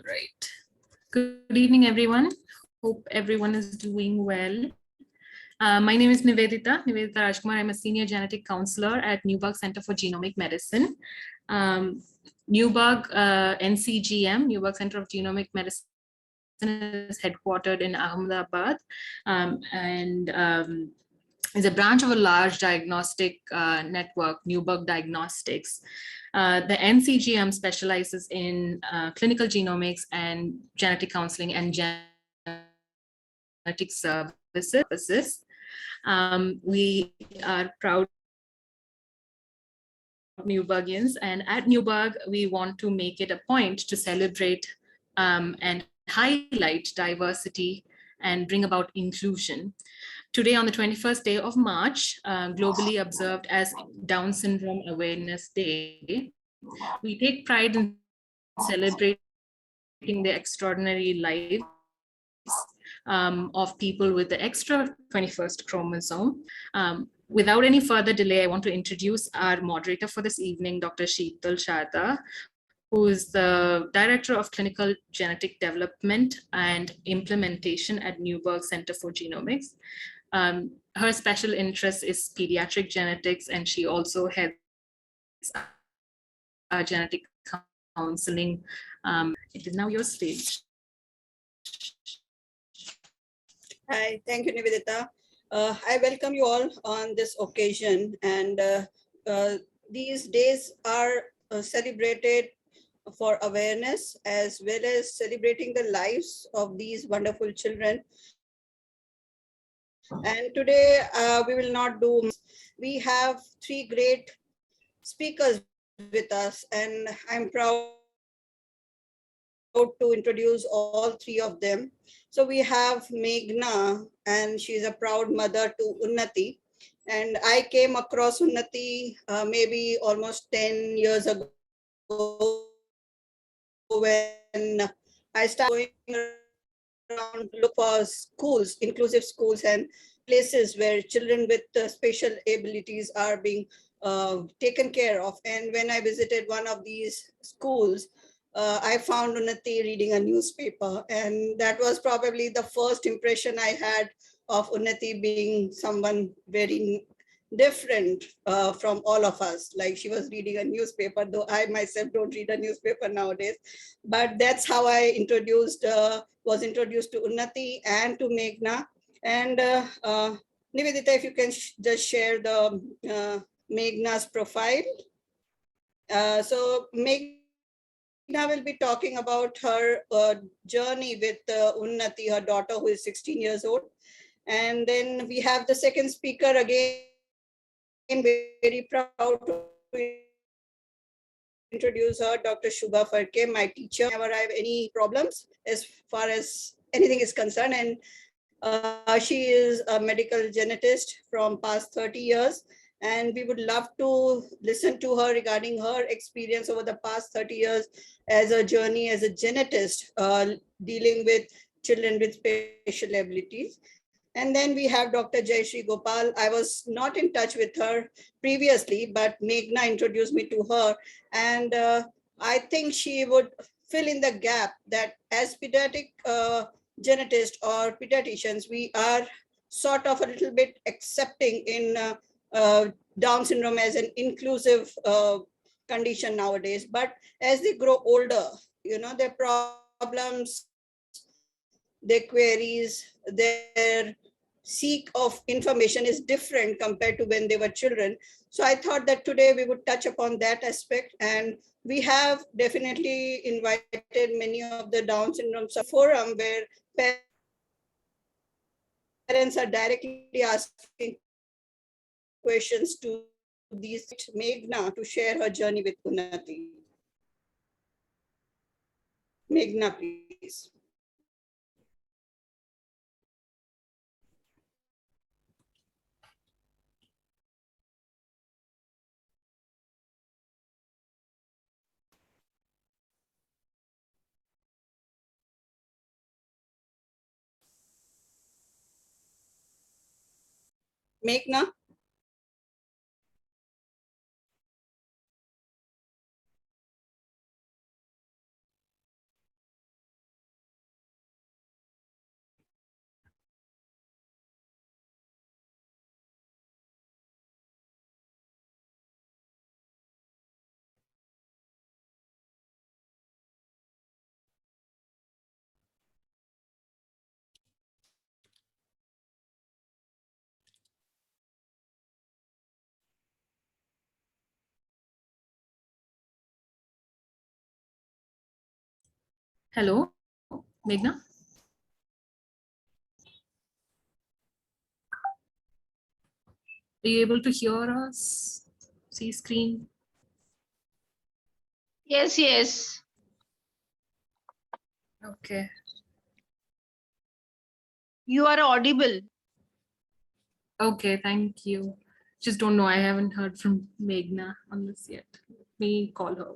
All right. Good evening, everyone. Hope everyone is doing well. My name is Nivedita Rajkumar. I'm a senior genetic counselor at Neuberg Center for Genomic Medicine. Neuberg NCGM, Neuberg Center of Genomic Medicine, is headquartered in Ahmedabad and is a branch of a large diagnostic network, Neuberg Diagnostics. The NCGM specializes in clinical genomics and genetic counseling and genetic services. We are proud Neubergians, and at Neuberg, we want to make it a point to celebrate and highlight diversity and bring about inclusion. Today, on the 21st day of March, globally observed as Down Syndrome Awareness Day, we take pride in celebrating the extraordinary lives of people with the extra 21st chromosome. Without any further delay, I want to introduce our moderator for this evening, Dr. Sheetal Sharda, who is the Director of Clinical Genetic Development and Implementation at Neuberg Center for Genomics. Her special interest is pediatric genetics, and she also heads genetic counseling. It is now your stage. Hi, thank you, Nivedita. I welcome you all on this occasion, and these days are celebrated for awareness as well as celebrating the lives of these wonderful children. And today we will not do, we have three great speakers with us, and I'm proud to introduce all three of them. So we have Meghnaa, and she's a proud mother to Unnati. And I came across Unnati maybe almost 10 years ago when I started going around to look for schools, inclusive schools and places where children with special abilities are being taken care of. And when I visited one of these schools, I found Unnati reading a newspaper, and that was probably the first impression I had of Unnati being someone very different from all of us. Like, she was reading a newspaper, though I myself don't read a newspaper nowadays. But that's how I was introduced to Unnati and to Meghnaa. And Nivedita, if you can just share the Meghnaa's profile. So Meghnaa will be talking about her journey with Unnati, her daughter, who is 16 years old. And then we have the second speaker again, very proud to introduce her, Dr. Shubha Phadke, my teacher. Never have any problems as far as anything is concerned. And she is a medical genetist from past 30 years. And we would love to listen to her regarding her experience over the past 30 years as a journey as a genetist dealing with children with special abilities. And then we have Dr. Jayashree Gopal. I was not in touch with her previously, but Meghnaa introduced me to her. And I think she would fill in the gap that as pediatric genetists or pediatricians, we are sort of a little bit accepting in Down syndrome as an inclusive condition nowadays. But as they grow older, you know, their problems, their queries, their seek of information is different compared to when they were children. So I thought that today we would touch upon that aspect. And we have definitely invited many of the Down syndrome forum where parents are directly asking questions to these. Meghnaa to share her journey with Unnati. Meghnaa, please. Meghnaa? Hello, Meghnaa. Are you able to hear us? See screen? Yes, yes. Okay. You are audible. Okay, thank you. Just don't know. I haven't heard from Meghnaa on this yet. Let me call her.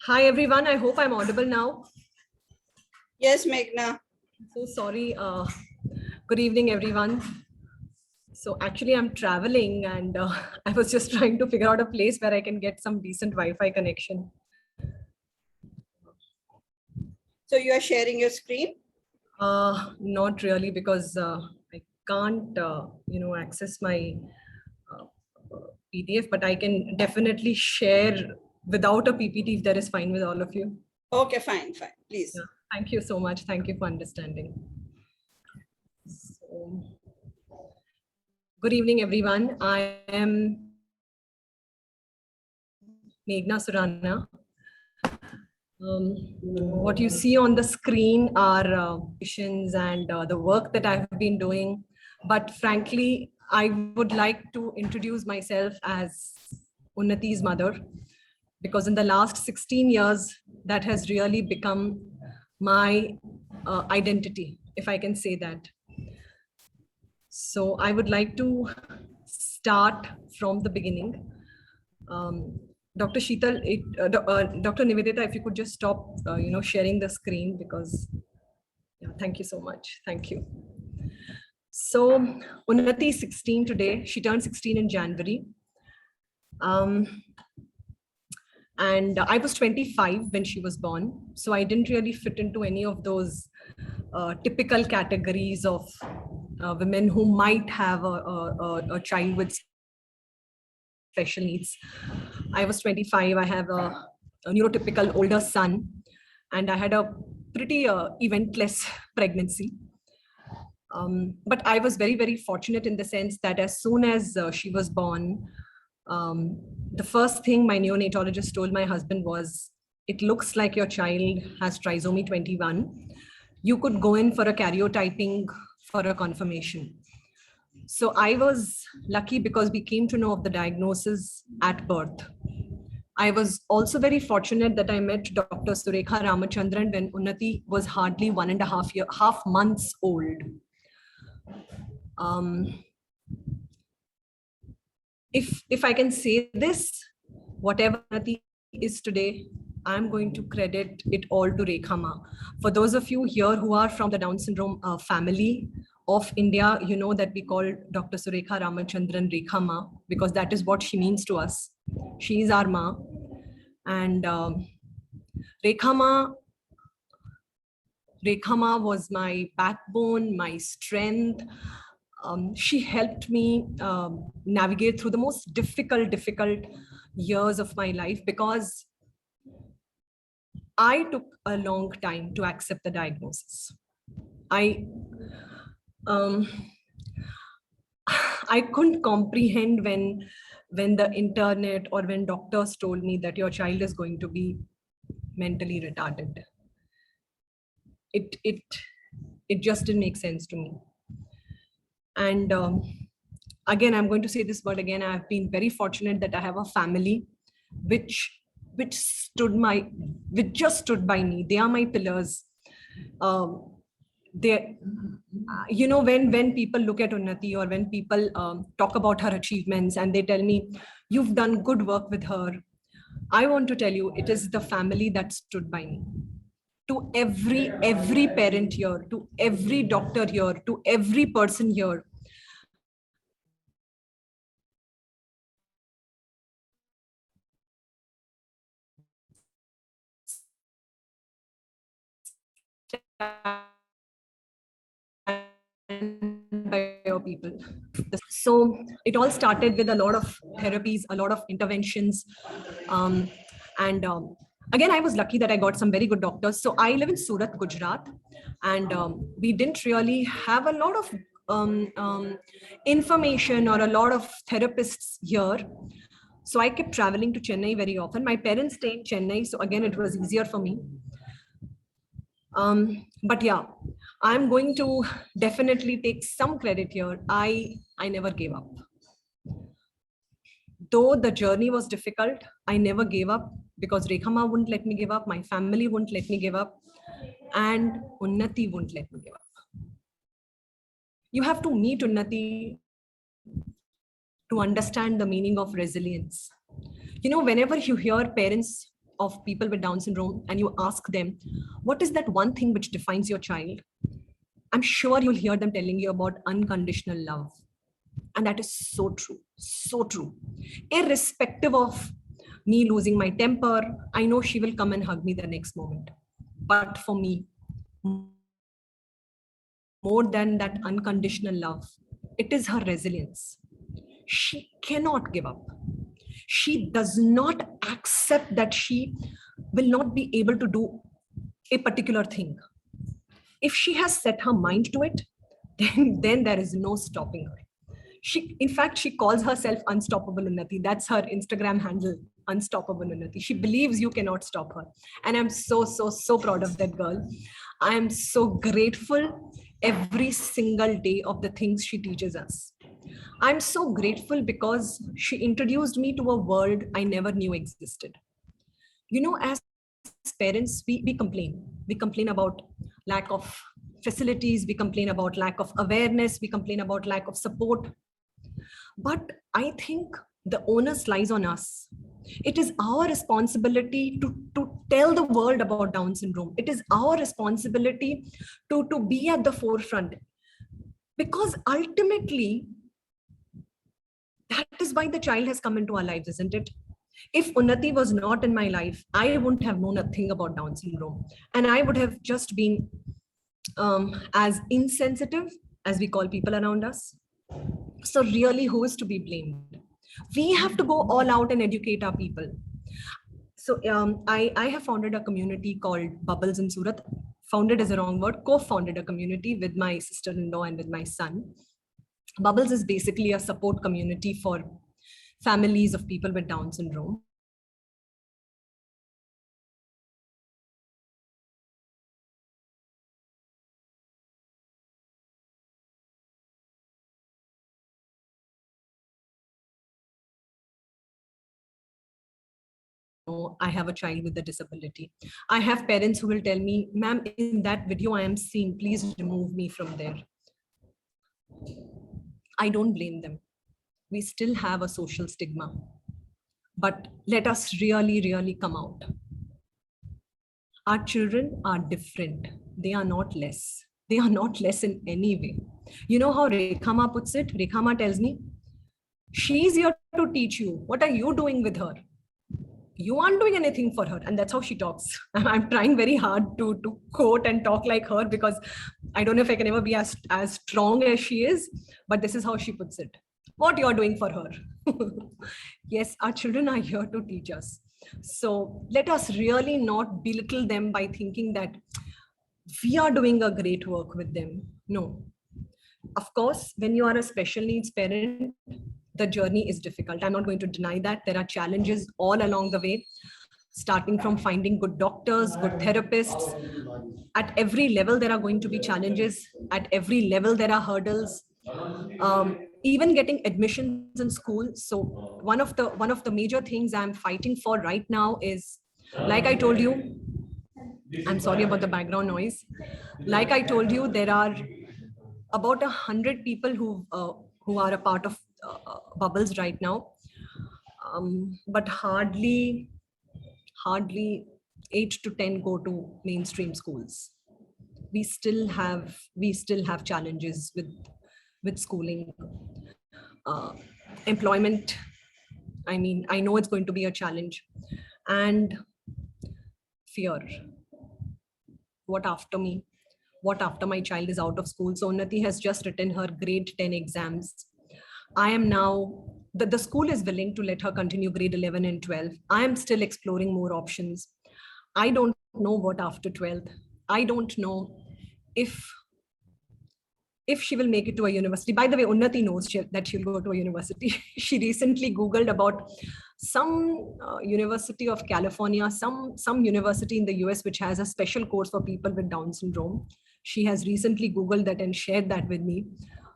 Hi everyone, I hope I'm audible now. Yes, Meghnaa. So sorry. Good evening everyone. So actually I'm traveling and I was just trying to figure out a place where I can get some decent Wi-Fi connection. So you are sharing your screen? Not really, because I can't access my PDF, but I can definitely share without a PPT if that is fine with all of you. Okay, fine, please. Yeah. Thank you so much. Thank you for understanding. So, good evening, everyone. I am Meghnaa Surana. What you see on the screen are missions and the work that I've been doing. But frankly, I would like to introduce myself as Unnati's mother, because in the last 16 years, that has really become my identity, if I can say that. So I would like to start from the beginning. Dr. Sheetal, Dr. Nivedita, if you could just stop, sharing the screen, because, yeah, thank you so much. Thank you. So Unnati is 16 today. She turned 16 in January. And I was 25 when she was born. So I didn't really fit into any of those typical categories of women who might have a child with special needs. I was 25. I have a neurotypical older son, and I had a pretty eventless pregnancy. But I was very, very fortunate in the sense that as soon as she was born, the first thing my neonatologist told my husband was, "It looks like your child has trisomy 21. You could go in for a karyotyping for a confirmation." So I was lucky because we came to know of the diagnosis at birth. I was also very fortunate that I met Dr. Surekha Ramachandran when Unnati was hardly 1.5 months old. If I can say this, whatever Unnati is today, I'm going to credit it all to Rekha Ma. For those of you here who are from the Down syndrome family of India, you know that we call Dr. Surekha Ramachandran Rekha Ma, because that is what she means to us. She is our Ma. And Rekha Ma was my backbone, my strength. She helped me navigate through the most difficult years of my life, because I took a long time to accept the diagnosis. I couldn't comprehend when the internet or when doctors told me that your child is going to be mentally retarded. It just didn't make sense to me. And again, I'm going to say this word again. I've been very fortunate that I have a family which just stood by me. They are my pillars. They, when people look at Unnati, or when people talk about her achievements and they tell me, "You've done good work with her," I want to tell you, it is the family that stood by me. to every parent here, to every doctor here, to every person here. By your people. So it all started with a lot of therapies, a lot of interventions. And again, I was lucky that I got some very good doctors. So I live in Surat, Gujarat, and we didn't really have a lot of information or a lot of therapists here. So I kept traveling to Chennai very often. My parents stay in Chennai, so again, it was easier for me. But yeah, I'm going to definitely take some credit here. I never gave up. Though the journey was difficult, I never gave up because Rekhama wouldn't let me give up, my family wouldn't let me give up, and Unnati wouldn't let me give up. You have to meet Unnati to understand the meaning of resilience. You know, whenever you hear parents of people with Down syndrome and you ask them, what is that one thing which defines your child? I'm sure you'll hear them telling you about unconditional love. And that is so true, so true. Irrespective of me losing my temper, I know she will come and hug me the next moment. But for me, more than that unconditional love, it is her resilience. She cannot give up. She does not accept that she will not be able to do a particular thing. If she has set her mind to it, then there is no stopping her. In fact, she calls herself Unstoppable Unnati. That's her Instagram handle, Unstoppable Unnati. She believes you cannot stop her. And I'm so proud of that girl. I am so grateful every single day of the things she teaches us. I'm so grateful because she introduced me to a world I never knew existed. You know, as parents, we complain. We complain about lack of facilities. We complain about lack of awareness. We complain about lack of support. But I think the onus lies on us. It is our responsibility to tell the world about Down syndrome. It is our responsibility to be at the forefront. Because ultimately, that is why the child has come into our lives, isn't it? If Unnati was not in my life, I wouldn't have known a thing about Down syndrome. And I would have just been as insensitive as we call people around us. So really, who is to be blamed? We have to go all out and educate our people. So I have founded a community called Bubbles in Surat. Founded is a wrong word. Co-founded a community with my sister-in-law and with my son. Bubbles is basically a support community for families of people with Down syndrome. I have a child with a disability. I have parents who will tell me, ma'am, in that video I am seeing, please remove me from there. I don't blame them. We still have a social stigma. But let us really come out. Our children are different. They are not less. They are not less in any way. You know how Rekhama puts it? Rekhama tells me, she's here to teach you. What are you doing with her? You aren't doing anything for her. And that's how she talks. I'm trying very hard to quote and talk like her because I don't know if I can ever be as strong as she is, but this is how she puts it. What you're doing for her. Yes, our children are here to teach us. So let us really not belittle them by thinking that we are doing a great work with them. No. Of course, when you are a special needs parent, the journey is difficult. I'm not going to deny that. There are challenges all along the way, starting from finding good doctors, good therapists. At every level, there are going to be challenges. At every level, there are hurdles. Even getting admissions in school. So one of the major things I'm fighting for right now is, like I told you, I'm sorry about the background noise. Like I told you, there are about 100 people who are a part of Bubbles right now, but hardly 8 to 10 go to mainstream schools. We still have challenges with schooling. Employment, I mean, I know it's going to be a challenge. And fear. What after me? What after my child is out of school? So Unnati has just written her grade 10 exams. I am now, the school is willing to let her continue grade 11 and 12. I am still exploring more options. I don't know what after 12th. I don't know if she will make it to a university. By the way, Unnati knows that she'll go to a university. She recently Googled about some University of California, some university in the US, which has a special course for people with Down syndrome. She has recently Googled that and shared that with me.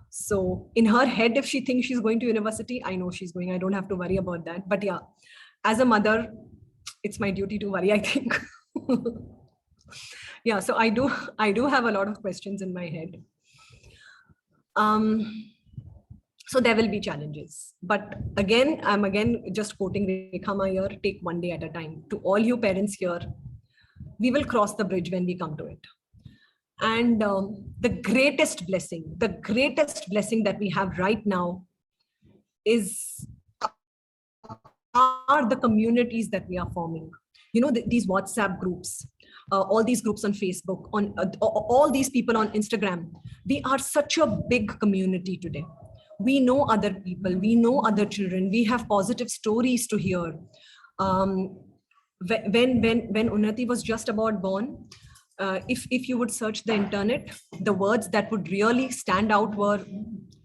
So in her head, if she thinks she's going to university, I know she's going. I don't have to worry about that. But yeah, as a mother, it's my duty to worry, I think. Yeah, so I do have a lot of questions in my head. So there will be challenges, but again, I'm just quoting Rekha here, take one day at a time. To all you parents here, we will cross the bridge when we come to it. And the greatest blessing that we have right now are the communities that we are forming. You know, these WhatsApp groups, all these groups on Facebook, on all these people on Instagram. We are such a big community today. We know other people, we know other children, we have positive stories to hear. When Unnati was just about born, if you would search the internet, the words that would really stand out were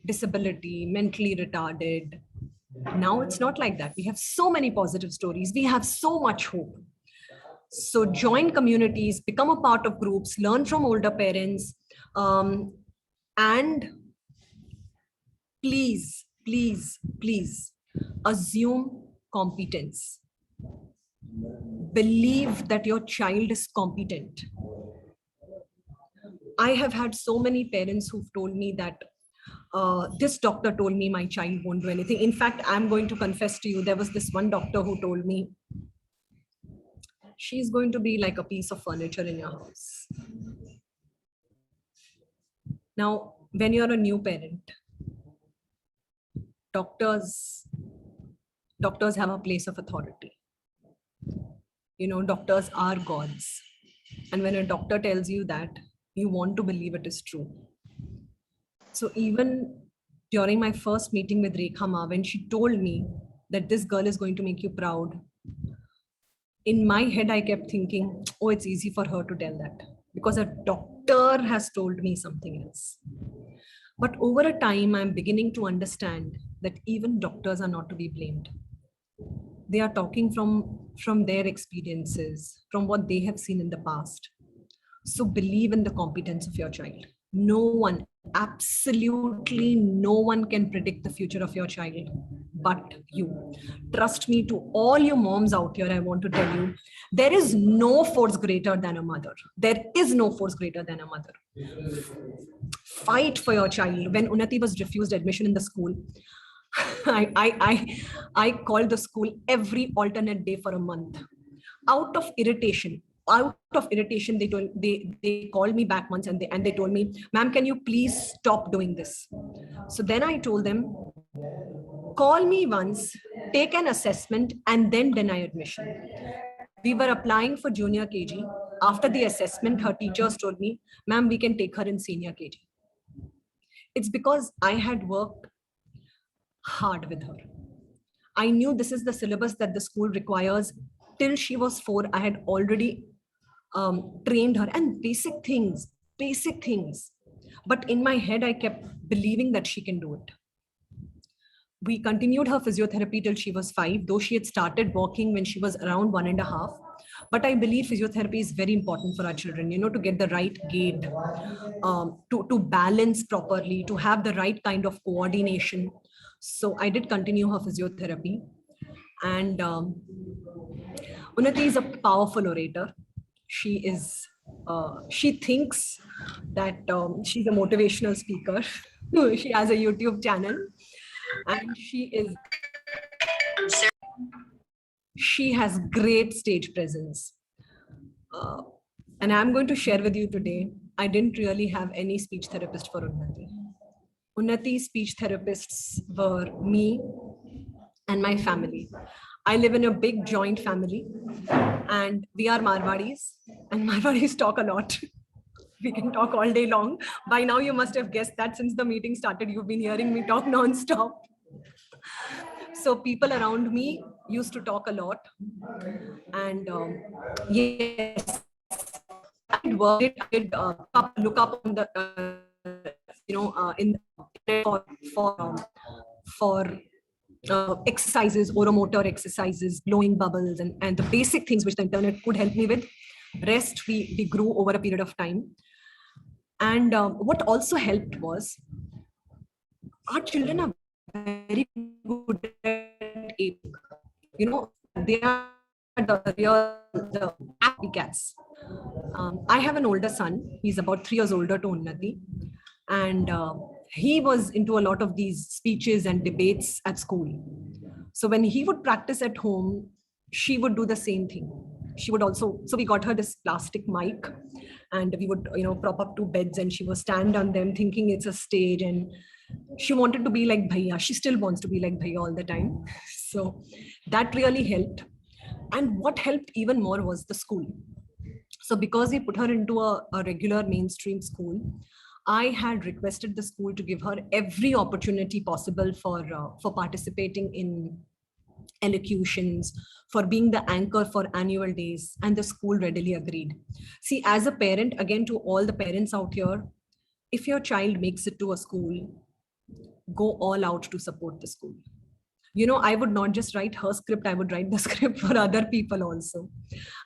disability, mentally retarded. Now it's not like that. We have so many positive stories. We have so much hope. So join communities, become a part of groups, learn from older parents, and please assume competence. Believe that your child is competent. I have had so many parents who've told me that this doctor told me my child won't do anything. In fact, I'm going to confess to you, there was this one doctor who told me, she's going to be like a piece of furniture in your house. Now, when you're a new parent, doctors have a place of authority. You know, doctors are gods. And when a doctor tells you that, you want to believe it is true. So even during my first meeting with Rekha, when she told me that this girl is going to make you proud, in my head, I kept thinking, oh, it's easy for her to tell that because a doctor has told me something else. But over a time, I'm beginning to understand that even doctors are not to be blamed. They are talking from their experiences, from what they have seen in the past. So believe in the competence of your child. No one, absolutely no one can predict the future of your child but you. Trust me, to all you moms out here, I want to tell you, there is no force greater than a mother. There is no force greater than a mother. Fight for your child. When Unnati was refused admission in the school, I called the school every alternate day for a month. Out of irritation, they called me back once and they told me, ma'am, can you please stop doing this? So then I told them, call me once, take an assessment, and then deny admission. We were applying for junior KG. After the assessment, her teachers told me, ma'am, we can take her in senior KG. It's because I had worked hard with her. I knew this is the syllabus that the school requires. Till she was 4, I had already trained her, and basic things. But in my head, I kept believing that she can do it. We continued her physiotherapy till she was 5, though she had started walking when she was around 1.5. But I believe physiotherapy is very important for our children, you know, to get the right gait, to balance properly, to have the right kind of coordination. So I did continue her physiotherapy. And Unnati is a powerful orator. She thinks that she's a motivational speaker. She has a YouTube channel, and she has great stage presence. And I'm going to share with you today, I didn't really have any speech therapist for Unnati. Unnati's speech therapists were me and my family. I live in a big joint family and we are Marwadis, and Marwadis talk a lot. We can talk all day long. By now, you must have guessed that since the meeting started, you've been hearing me talk non-stop. So people around me used to talk a lot. And yes, I did work, I did look up on the, in for exercises, oromotor exercises, blowing bubbles, and the basic things which the internet could help me with. Rest, we grew over a period of time. And what also helped was our children are very good at aping. They are the happy cats. I have an older son. He's about 3 years older to Unnati. And he was into a lot of these speeches and debates at school. So when he would practice at home, she would do the same thing. She would also, so we got her this plastic mic and we would, prop up 2 beds and she would stand on them thinking it's a stage, and she wanted to be like Bhaiya. She still wants to be like Bhaiya all the time. So that really helped. And what helped even more was the school. So because we put her into a regular mainstream school, I had requested the school to give her every opportunity possible for participating in elocutions, for being the anchor for annual days, and the school readily agreed. See, as a parent, again, to all the parents out here, if your child makes it to a school, go all out to support the school. I would not just write her script, I would write the script for other people also.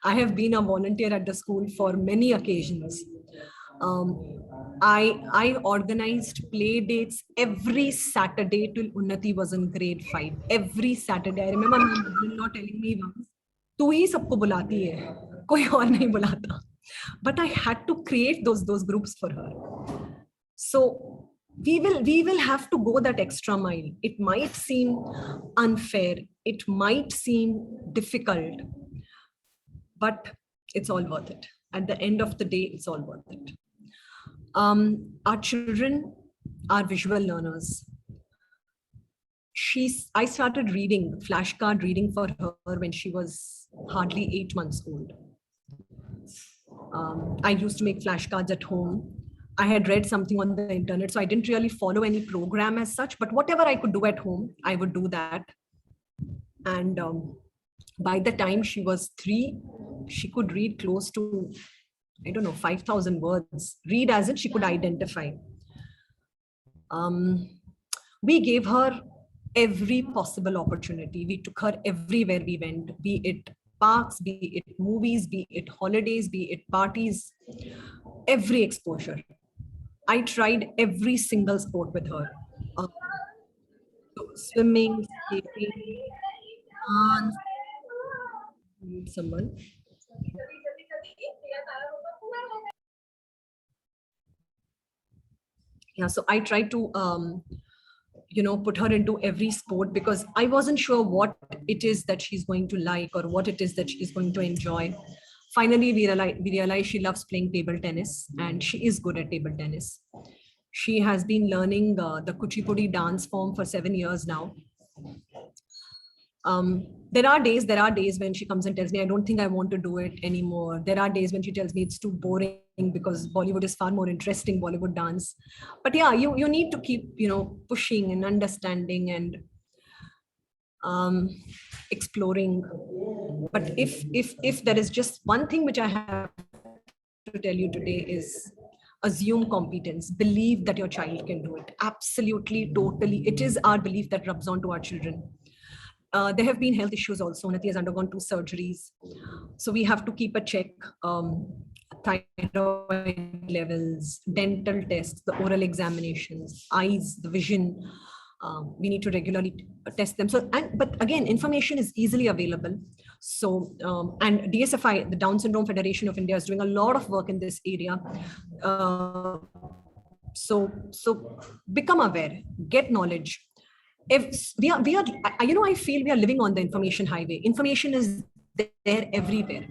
I have been a volunteer at the school for many occasions. I organized play dates every Saturday till Unnati was in grade 5. Every Saturday. I remember my mother-in-law telling me once, "Tu hi sabko bulati hai, koi aur nahi bulata." But I had to create those groups for her. So we will have to go that extra mile. It might seem unfair, it might seem difficult, but it's all worth it. At the end of the day, it's all worth it. Our children are visual learners. I started reading, flashcard reading for her when she was hardly 8 months old. I used to make flashcards at home. I had read something on the internet, so I didn't really follow any program as such, but whatever I could do at home, I would do that. And by the time she was 3, she could read close to, 5,000 words. Read as in she could identify. We gave her every possible opportunity. We took her everywhere we went, be it parks, be it movies, be it holidays, be it parties, every exposure. I tried every single sport with her. Swimming, skating, dance. Someone. Yeah, so I tried to, put her into every sport because I wasn't sure what it is that she's going to like or what it is that she's going to enjoy. Finally, we realized she loves playing table tennis, and she is good at table tennis. She has been learning the Kuchipudi dance form for 7 years now. There are days when she comes and tells me, I don't think I want to do it anymore. There are days when she tells me it's too boring because Bollywood is far more interesting, Bollywood dance. But yeah, you need to keep, pushing and understanding and exploring. But if there is just one thing which I have to tell you today is assume competence, believe that your child can do it. Absolutely, totally. It is our belief that rubs on to our children. There have been health issues also. Unnati has undergone 2 surgeries. So we have to keep a check. Thyroid levels, dental tests, the oral examinations, eyes, the vision. We need to regularly test them. But again, information is easily available. So, and DSFI, the Down Syndrome Federation of India, is doing a lot of work in this area. So become aware, get knowledge. If we are, I feel we are living on the information highway. Information is there everywhere.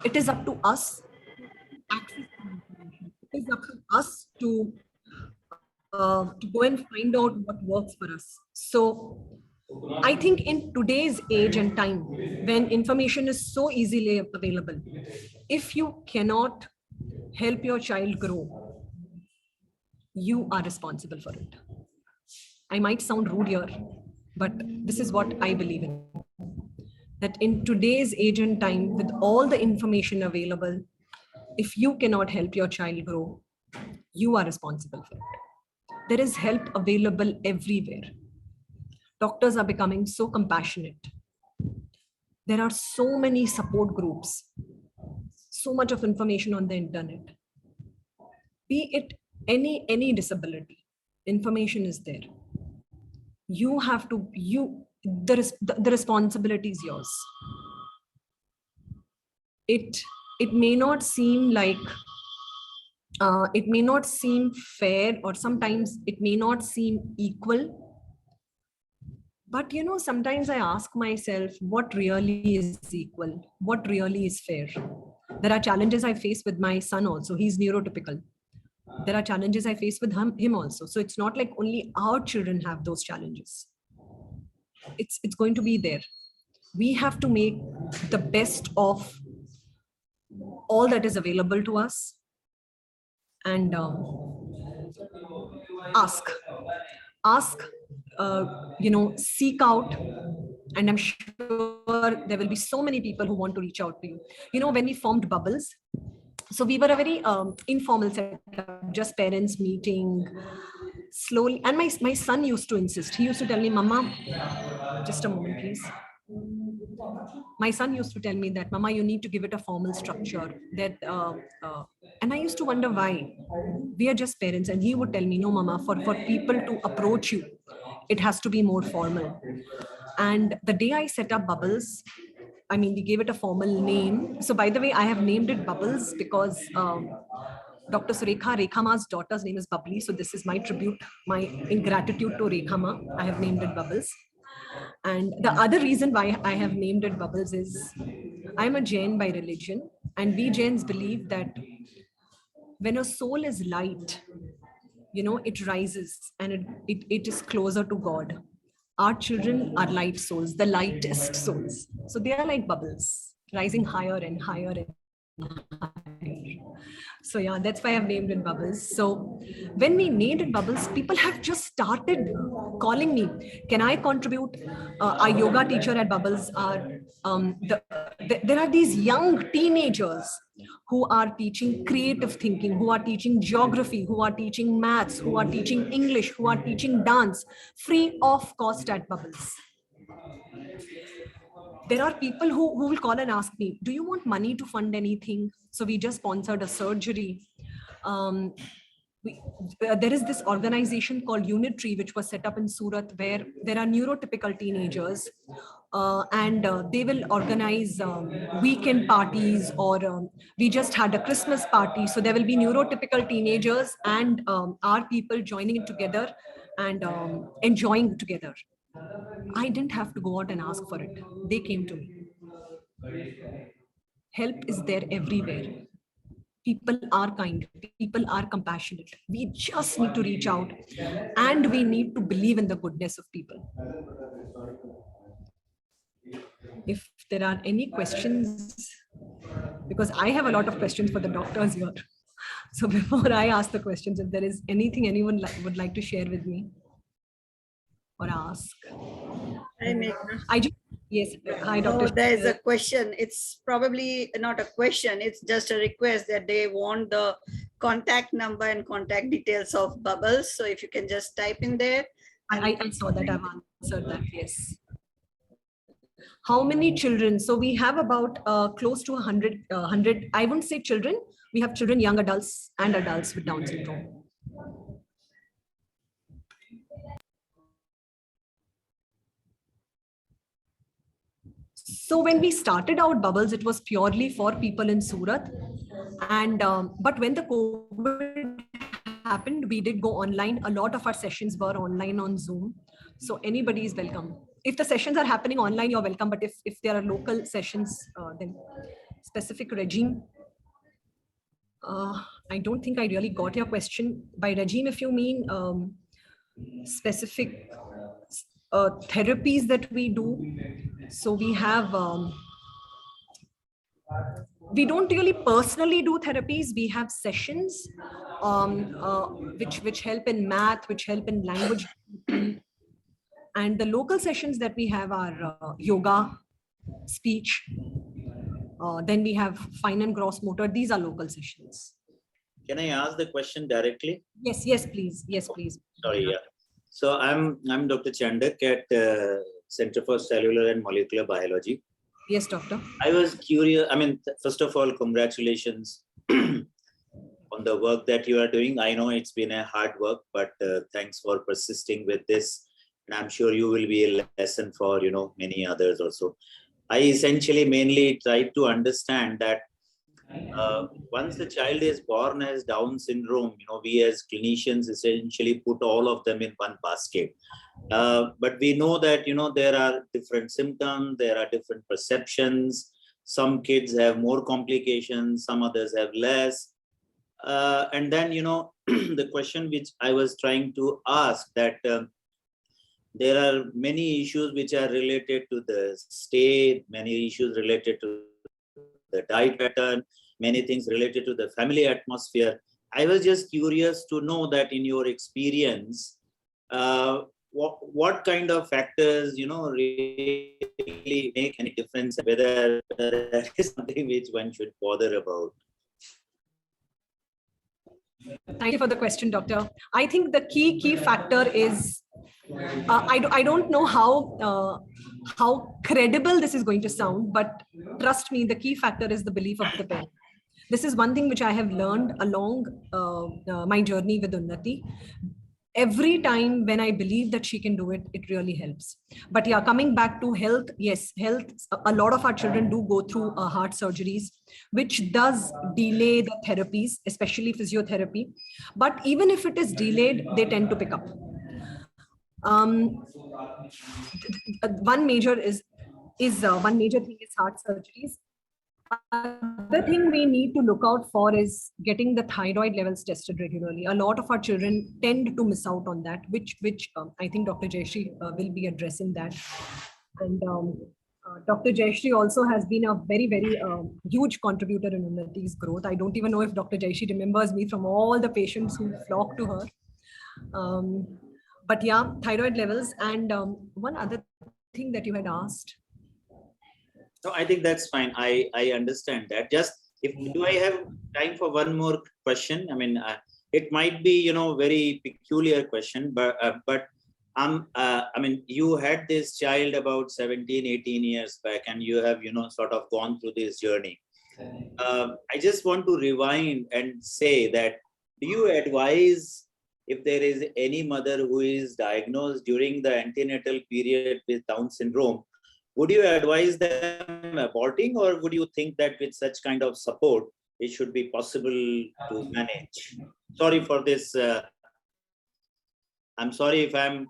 It is up to us access to information. It is up to us to go and find out what works for us. So I think in today's age and time, when information is so easily available, if you cannot help your child grow, you are responsible for it. I might sound rude here, but this is what I believe in. That in today's age and time, with all the information available, if you cannot help your child grow, you are responsible for it. There is help available everywhere. Doctors are becoming so compassionate. There are so many support groups, so much of information on the internet. Be it any disability, information is there. You have to, the responsibility is yours. It may not seem like, it may not seem fair, or sometimes it may not seem equal. But sometimes I ask myself, what really is equal? What really is fair? There are challenges I face with my son also. He's neurotypical. There are challenges I face with him also. So it's not like only our children have those challenges. It's going to be there. We have to make the best of all that is available to us and ask, seek out. And I'm sure there will be so many people who want to reach out to you. When we formed Bubbles, so we were a very informal setup, just parents meeting slowly. And my son used to insist. He used to tell me, Mama, just a moment, please. My son used to tell me that, Mama, you need to give it a formal structure. That and I used to wonder why. We are just parents. And he would tell me, no, Mama, for people to approach you, it has to be more formal. And the day I set up Bubbles, we gave it a formal name. So by the way, I have named it Bubbles because Dr. Rekha Ma's daughter's name is Bubbly. So this is my tribute, my ingratitude to Rekha Ma. I have named it Bubbles. And the other reason why I have named it Bubbles is I'm a Jain by religion. And we Jains believe that when a soul is light, it rises and it is closer to God. Our children are light souls, the lightest souls. So they are like bubbles, rising higher and higher and higher. So yeah, that's why I've named it Bubbles. So when we named it Bubbles, people have just started calling me. Can I contribute? Our yoga teacher at Bubbles are, there are these young teenagers who are teaching creative thinking, who are teaching geography, who are teaching maths, who are teaching English, who are teaching dance, free of cost at Bubbles. There are people who will call and ask me, do you want money to fund anything? So we just sponsored a surgery. There is this organization called Unitary, which was set up in Surat, where there are neurotypical teenagers and they will organize weekend parties, or we just had a Christmas party. So there will be neurotypical teenagers and our people joining together and enjoying together. I didn't have to go out and ask for it. They came to me. Help is there everywhere. People are kind. People are compassionate. We just need to reach out and we need to believe in the goodness of people. If there are any questions, because I have a lot of questions for the doctors here. So before I ask the questions, if there is anything anyone would like to share with me or ask. Hi, Meghnaa. Yes, hi, Dr. So there is a question. It's probably not a question. It's just a request that they want the contact number and contact details of Bubbles. So if you can just type in there. I saw that. I've answered that. Yes. How many children? So we have about close to 100. I wouldn't say children. We have children, young adults, and adults with Down syndrome. So when we started out Bubbles, it was purely for people in Surat. And but when the COVID happened, we did go online. A lot of our sessions were online on Zoom. So anybody is welcome. If the sessions are happening online, you're welcome. But if there are local sessions, then. specific regime. I don't think I really got your question. By regime, if you mean specific therapies that we do. So we have, we don't really personally do therapies. We have sessions which help in math, which help in language. And the local sessions that we have are yoga, speech. Then we have fine and gross motor. These are local sessions. Can I ask the question directly? Yes, please. Yes, please. Sorry, yeah. So I'm Dr. Chandak at Center for Cellular and Molecular Biology. Yes, doctor. I was curious. I mean, first of all, congratulations on the work that you are doing. I know it's been a hard work, but thanks for persisting with this. And I'm sure you will be a lesson for, many others also. I essentially mainly tried to understand that once the child is born as Down syndrome, we as clinicians essentially put all of them in one basket. But we know that, there are different symptoms, there are different perceptions. Some kids have more complications, some others have less. And then, the question which I was trying to ask that there are many issues which are related to the state, many issues related to the diet pattern, many things related to the family atmosphere. I was just curious to know that in your experience, what kind of factors, really make any difference, whether that is something which one should bother about. Thank you for the question, doctor. I think the key factor is, I don't know how credible this is going to sound, but trust me, the key factor is the belief of the parent. This is one thing which I have learned along my journey with Unnati. Every time when I believe that she can do it, it really helps. But yeah, coming back to health, yes, health, a lot of our children do go through heart surgeries, which does delay the therapies, especially physiotherapy. But even if it is delayed, they tend to pick up. One major thing is heart surgeries. The thing we need to look out for is getting the thyroid levels tested regularly. A lot of our children tend to miss out on that, which I think Dr. Jayashree will be addressing that. And Dr. Jayashree also has been a very, very huge contributor in Unnati's growth. I don't even know if Dr. Jayashree remembers me from all the patients who flock to her. But yeah, thyroid levels. And one other thing that you had asked. No, I think that's fine. I understand that. Just do I have time for one more question? I mean, it might be, very peculiar question, but I mean, you had this child about 17, 18 years back, and you have, sort of gone through this journey. I just want to rewind and say that, do you advise if there is any mother who is diagnosed during the antenatal period with Down syndrome, would you advise them aborting, or would you think that with such kind of support, it should be possible to manage? Sorry for this. I'm sorry if I'm,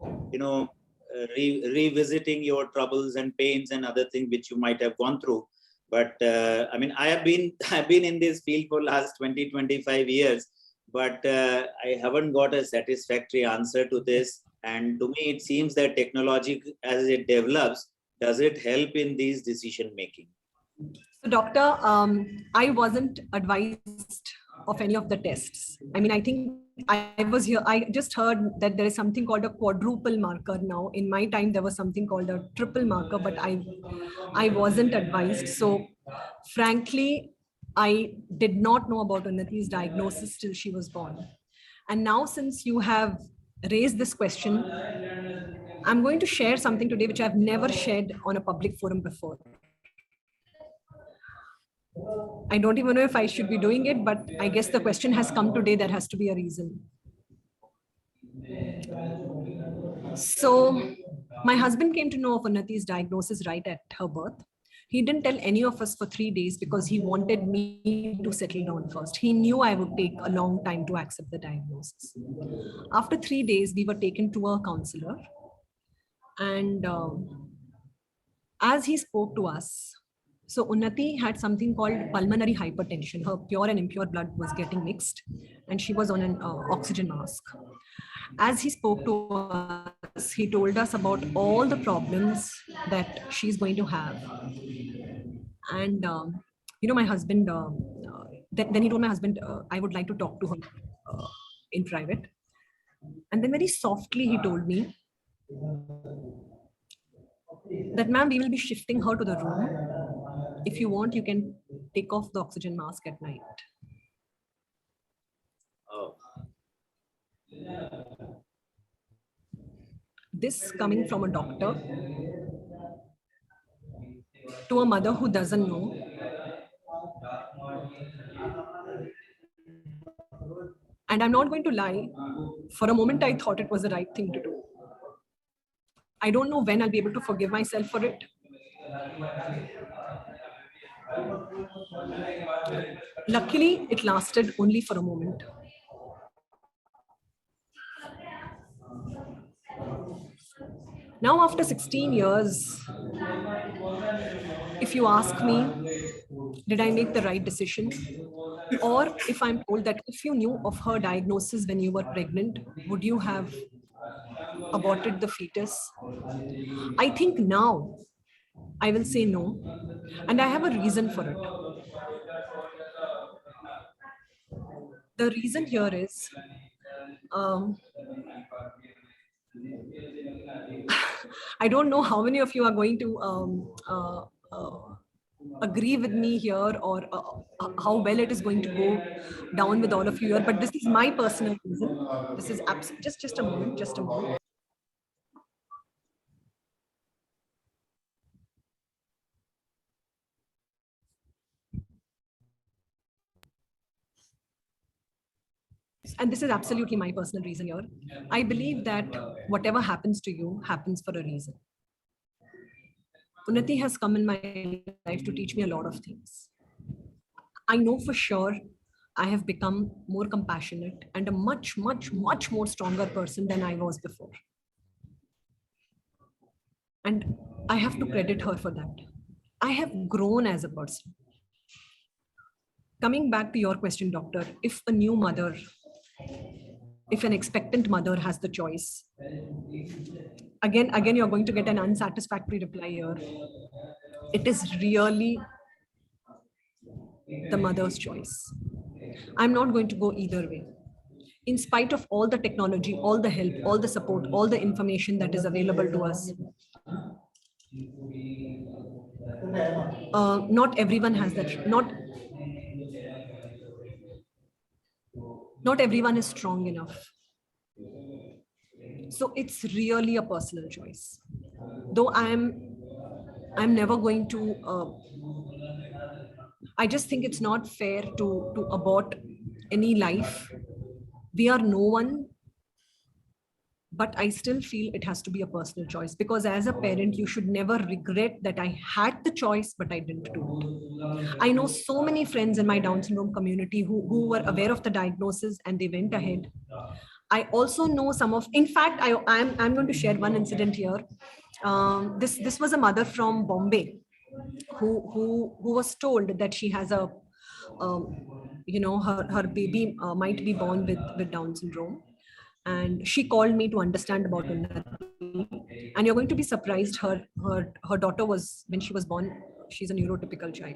revisiting your troubles and pains and other things which you might have gone through. But I mean, I've been in this field for last 20, 25 years, but I haven't got a satisfactory answer to this. And to me, it seems that technology, as it develops, does it help in these decision making? So, doctor, I wasn't advised of any of the tests. I mean, I think I was here. I just heard that there is something called a quadruple marker now. In my time, there was something called a triple marker, but I wasn't advised. So, frankly, I did not know about Unnati's diagnosis till she was born. And now, since you have raised this question, I'm going to share something today which I've never shared on a public forum before. I don't even know if I should be doing it, but I guess the question has come today. There has to be a reason. So my husband came to know of Unnati's diagnosis right at her birth. He didn't tell any of us for 3 days because he wanted me to settle down first. He knew I would take a long time to accept the diagnosis. After 3 days, we were taken to a counselor. And as he spoke to us, So Unnati had something called pulmonary hypertension. Her pure and impure blood was getting mixed, and she was on an oxygen mask. As he spoke to us, he told us about all the problems that she's going to have. And, my husband, then he told my husband, I would like to talk to her in private. And then very softly, he told me that, ma'am, we will be shifting her to the room. If you want, you can take off the oxygen mask at night. Oh. This coming from a doctor to a mother who doesn't know. And I'm not going to lie, for a moment I thought it was the right thing to do. I don't know when I'll be able to forgive myself for it. Luckily, it lasted only for a moment. Now, after 16 years, if you ask me, did I make the right decision? Or if I'm told that if you knew of her diagnosis when you were pregnant, would you have aborted the fetus? I think now I will say no. And I have a reason for it. The reason here is, I don't know how many of you are going to agree with me here, or how well it is going to go down with all of you here, but this is my personal reason. This is just a moment. And this is absolutely my personal reason here. I believe that whatever happens to you happens for a reason. Unnati has come in my life to teach me a lot of things. I know for sure I have become more compassionate and a much more stronger person than I was before. And I have to credit her for that. I have grown as a person. Coming back to your question, doctor, if a new mother, if an expectant mother has the choice, again, you're going to get an unsatisfactory reply here. It is really the mother's choice. I'm not going to go either way. In spite of all the technology, all the help, all the support, all the information that is available to us, not everyone has that. Not everyone is strong enough. So it's really a personal choice. Though I'm never going to. I just think it's not fair to abort any life. We are no one. But I still feel it has to be a personal choice, because as a parent, you should never regret that I had the choice, but I didn't do it. I know so many friends in my Down syndrome community who were aware of the diagnosis and they went ahead. I also know in fact, I'm going to share one incident here. This was a mother from Bombay who was told that she has her baby might be born with Down syndrome. And she called me to understand about Unnati. And you're going to be surprised. Her daughter was, when she was born, she's a neurotypical child.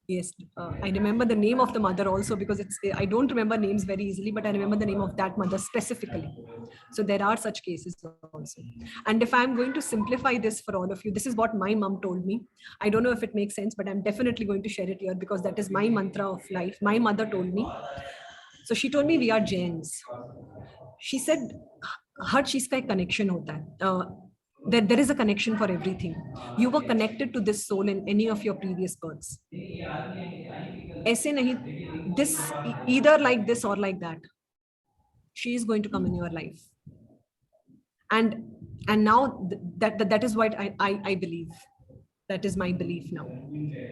Yes, I remember the name of the mother also, because I don't remember names very easily, but I remember the name of that mother specifically. So there are such cases also. And if I'm going to simplify this for all of you, this is what my mom told me. I don't know if it makes sense, but I'm definitely going to share it here because that is my mantra of life. My mother told me. So she told me we are Jains. She said, हर चीज का एक connection होता है. There is a connection for everything. You were connected to this soul in any of your previous births. ऐसे नहीं, this either like this or like that. She is going to come in your life. And now that is what I believe. That is my belief now.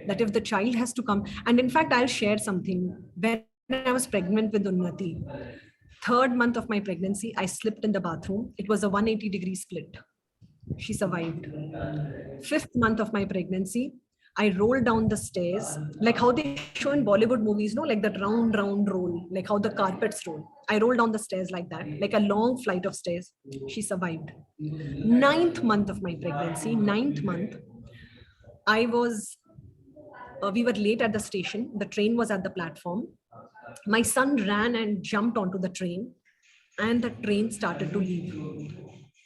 That if the child has to come, and in fact, I'll share something. When I was pregnant with Unnati, 3rd month of my pregnancy, I slipped in the bathroom. It was a 180-degree split. She survived. 5th month of my pregnancy, I rolled down the stairs, like how they show in Bollywood movies, no, like that round, round roll, like how the carpets roll. I rolled down the stairs like that, like a long flight of stairs. She survived. 9th month of my pregnancy, 9th month, we were late at the station. The train was at the platform. My son ran and jumped onto the train, and the train started to leave.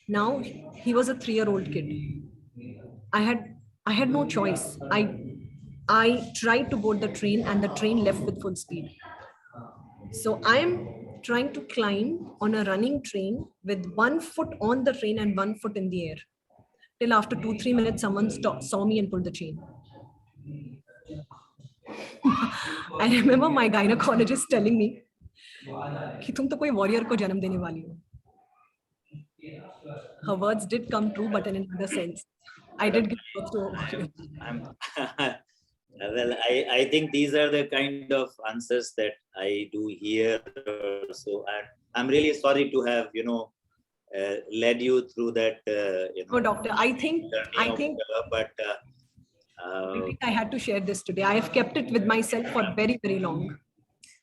Now he was a 3-year-old kid. I had no choice. I tried to board the train, and the train left with full speed. So I am trying to climb on a running train with 1 foot on the train and 1 foot in the air. Till after 2-3 minutes, someone saw me and pulled the chain. I remember my gynecologist telling me कि तुम तो कोई warrior को जन्म देने वाली हो. Her words did come true, but in another sense. I did give birth to a warrior. Well, I think these are the kind of answers that I do hear. So I'm really sorry to have, led you through that. No, doctor, I think but I think I had to share this today. I have kept it with myself for very, very long.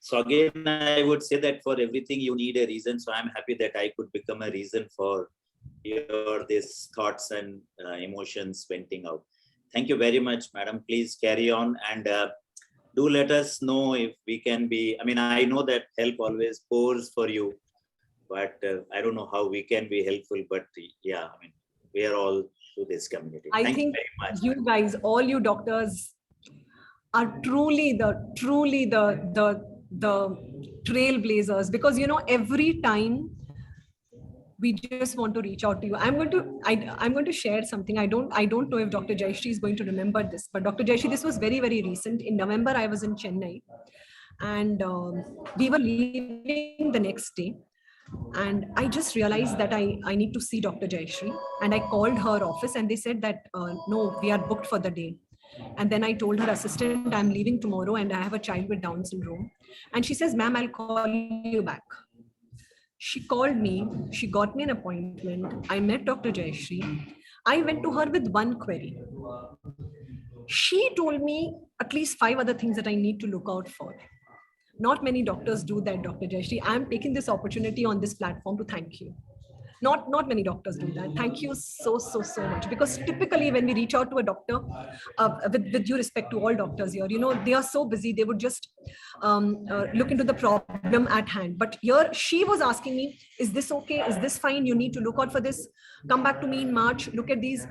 So again, I would say that for everything you need a reason. So I'm happy that I could become a reason for your these thoughts and emotions venting out. Thank you very much, madam. Please carry on and do let us know if we can be. I mean, I know that help always pours for you, but I don't know how we can be helpful. But yeah, I mean, we are all to this community. I Thank think you very much. you guys, all you doctors, are truly the trailblazers, because every time we just want to reach out to you. I'm going to share something. I don't know if Dr. Jayashree is going to remember this, but Dr. Jayashree, this was very, very recent. In November, I was in Chennai, and we were leaving the next day. And I just realized that I need to see Dr. Jayashree, and I called her office, and they said that no, we are booked for the day. And then I told her assistant, I'm leaving tomorrow and I have a child with Down syndrome. And she says, ma'am, I'll call you back. She called me, she got me an appointment. I met Dr. Jayashree. I went to her with one query. She told me at least 5 other things that I need to look out for. Not many doctors do that, Dr. Jayashree. I'm taking this opportunity on this platform to thank you. Not many doctors do that. Thank you so much. Because typically when we reach out to a doctor, with due respect to all doctors here, they are so busy. They would just look into the problem at hand. But here she was asking me, is this okay? Is this fine? You need to look out for this. Come back to me in March. Look at these.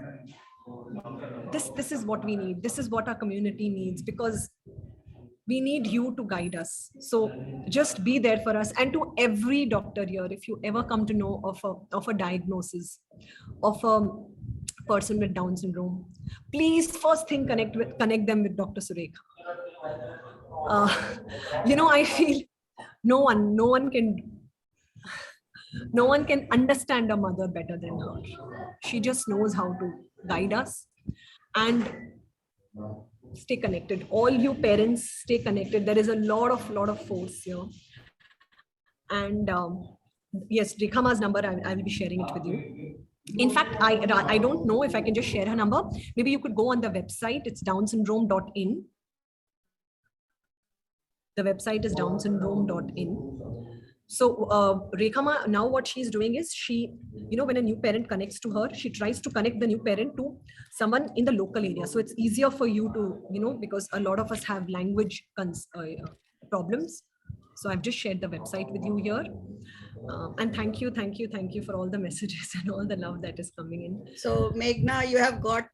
This is what we need. This is what our community needs, because we need you to guide us. So just be there for us. And to every doctor here, if you ever come to know of a diagnosis of a person with Down syndrome, please first thing connect them with Dr. Surekha. I feel no one can understand a mother better than her. She just knows how to guide us. And stay connected. All you parents, stay connected. There is a lot of force here. And yes, Rekhama's number, I will be sharing it with you. In fact, I don't know if I can just share her number. Maybe you could go on the website. It's downsyndrome.in. The website is downsyndrome.in. So Rekhama, now what she's doing is she, when a new parent connects to her, she tries to connect the new parent to someone in the local area. So it's easier for you to, because a lot of us have language problems. So I've just shared the website with you here. And thank you for all the messages and all the love that is coming in. So Meghnaa, you have got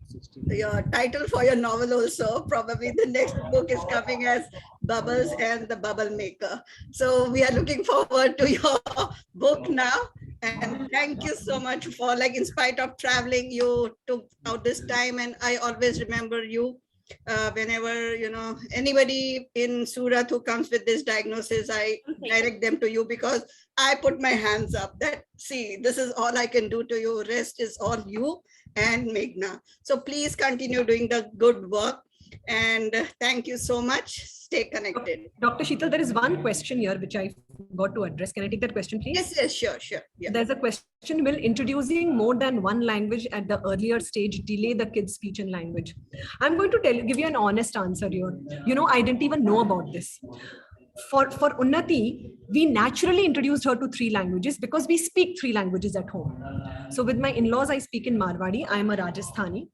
your title for your novel also. Probably the next book is coming as Bubbles and the Bubble Maker. So we are looking forward to your book now. And thank you so much for, in spite of traveling, you took out this time. And I always remember you. Whenever anybody in Surat who comes with this diagnosis, I direct them to you, because I put my hands up that, see, this is all I can do to you. Rest is all you and Meghnaa. So please continue doing the good work. And thank you so much. Stay connected. Dr. Sheetal, there is one question here which I forgot to address. Can I take that question, please? Yes, yes, sure, sure. Yeah. There's a question, will introducing more than one language at the earlier stage delay the kid's speech and language? I'm going to give you an honest answer here. You know, I didn't even know about this. For Unnati, we naturally introduced her to 3 languages because we speak 3 languages at home. So with my in-laws, I speak in Marwadi. I am a Rajasthani.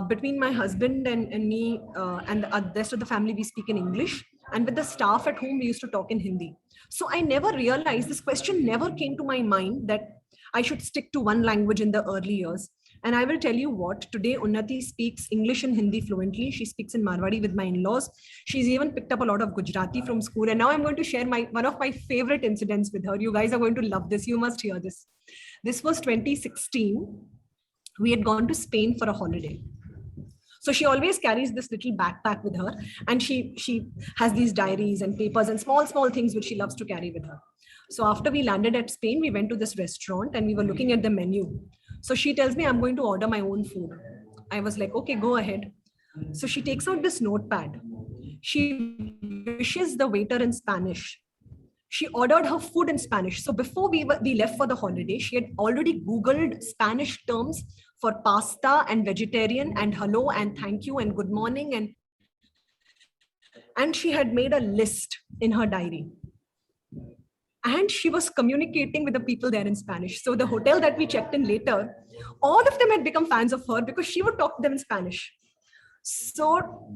Between my husband and me and the rest of the family, we speak in English. And with the staff at home, we used to talk in Hindi. So I never realized, this question never came to my mind that I should stick to one language in the early years. And I will tell you what, today Unnati speaks English and Hindi fluently. She speaks in Marwadi with my in-laws. She's even picked up a lot of Gujarati from school. And now I'm going to share one of my favorite incidents with her. You guys are going to love this. You must hear this. This was 2016. We had gone to Spain for a holiday. So she always carries this little backpack with her, and she has these diaries and papers and small things which she loves to carry with her. So after we landed at Spain, we went to this restaurant and we were looking at the menu. So she tells me, I'm going to order my own food. I was like, okay, go ahead. So she takes out this notepad. She wishes the waiter in Spanish. She ordered her food in Spanish. So before we left for the holiday, she had already Googled Spanish terms for pasta and vegetarian and hello and thank you and good morning. And she had made a list in her diary. And she was communicating with the people there in Spanish. So the hotel that we checked in later, all of them had become fans of her because she would talk to them in Spanish. So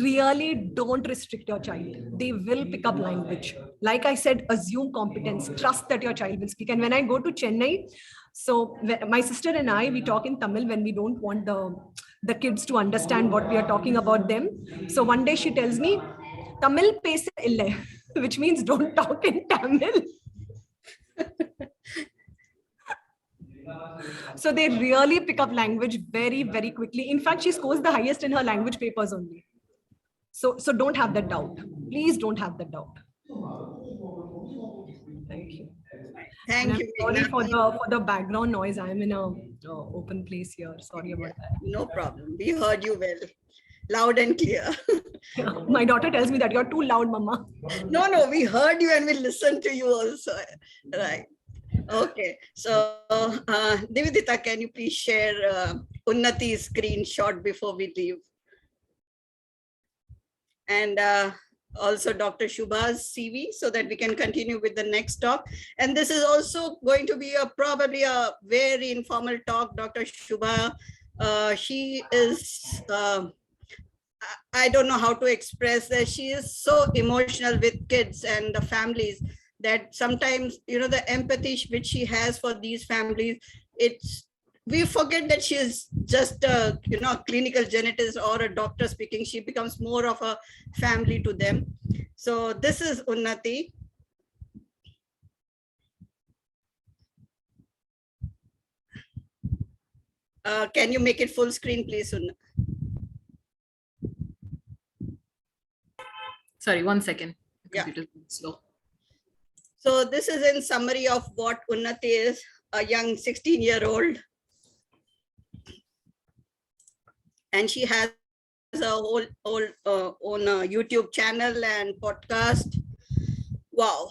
really don't restrict your child. They will pick up language. Like I said, assume competence, trust that your child will speak. And when I go to Chennai, so my sister and I, we talk in Tamil when we don't want the kids to understand what we are talking about them. So one day she tells me, Tamil pesa ille, which means don't talk in Tamil. So they really pick up language very, very quickly. In fact, she scores the highest in her language papers only. So don't have that doubt. Please don't have that doubt. Thank you. Thank you. Sorry for the background noise. I am in a open place here. Sorry about that. No problem. We heard you well. Loud and clear. My daughter tells me that you're too loud, Mama. No, we heard you and we listened to you also. Right. Okay. So, Nivedita, can you please share Unnati's screenshot before we leave? And also Dr. Shubha's CV so that we can continue with the next talk. And this is also going to be probably a very informal talk. Dr. Shubha, she is, I don't know how to express that. She is so emotional with kids and the families that sometimes, you know, the empathy which she has for these families, we forget that she is just a, you know, clinical genetist or a doctor speaking. She becomes more of a family to them. So this is Unnati. Can you make it full screen, please, Unnati? Sorry, 1 second. Yeah. Computer's slow. So this is in summary of what Unnati is, a young 16-year-old. And she has a whole own YouTube channel and podcast. Wow,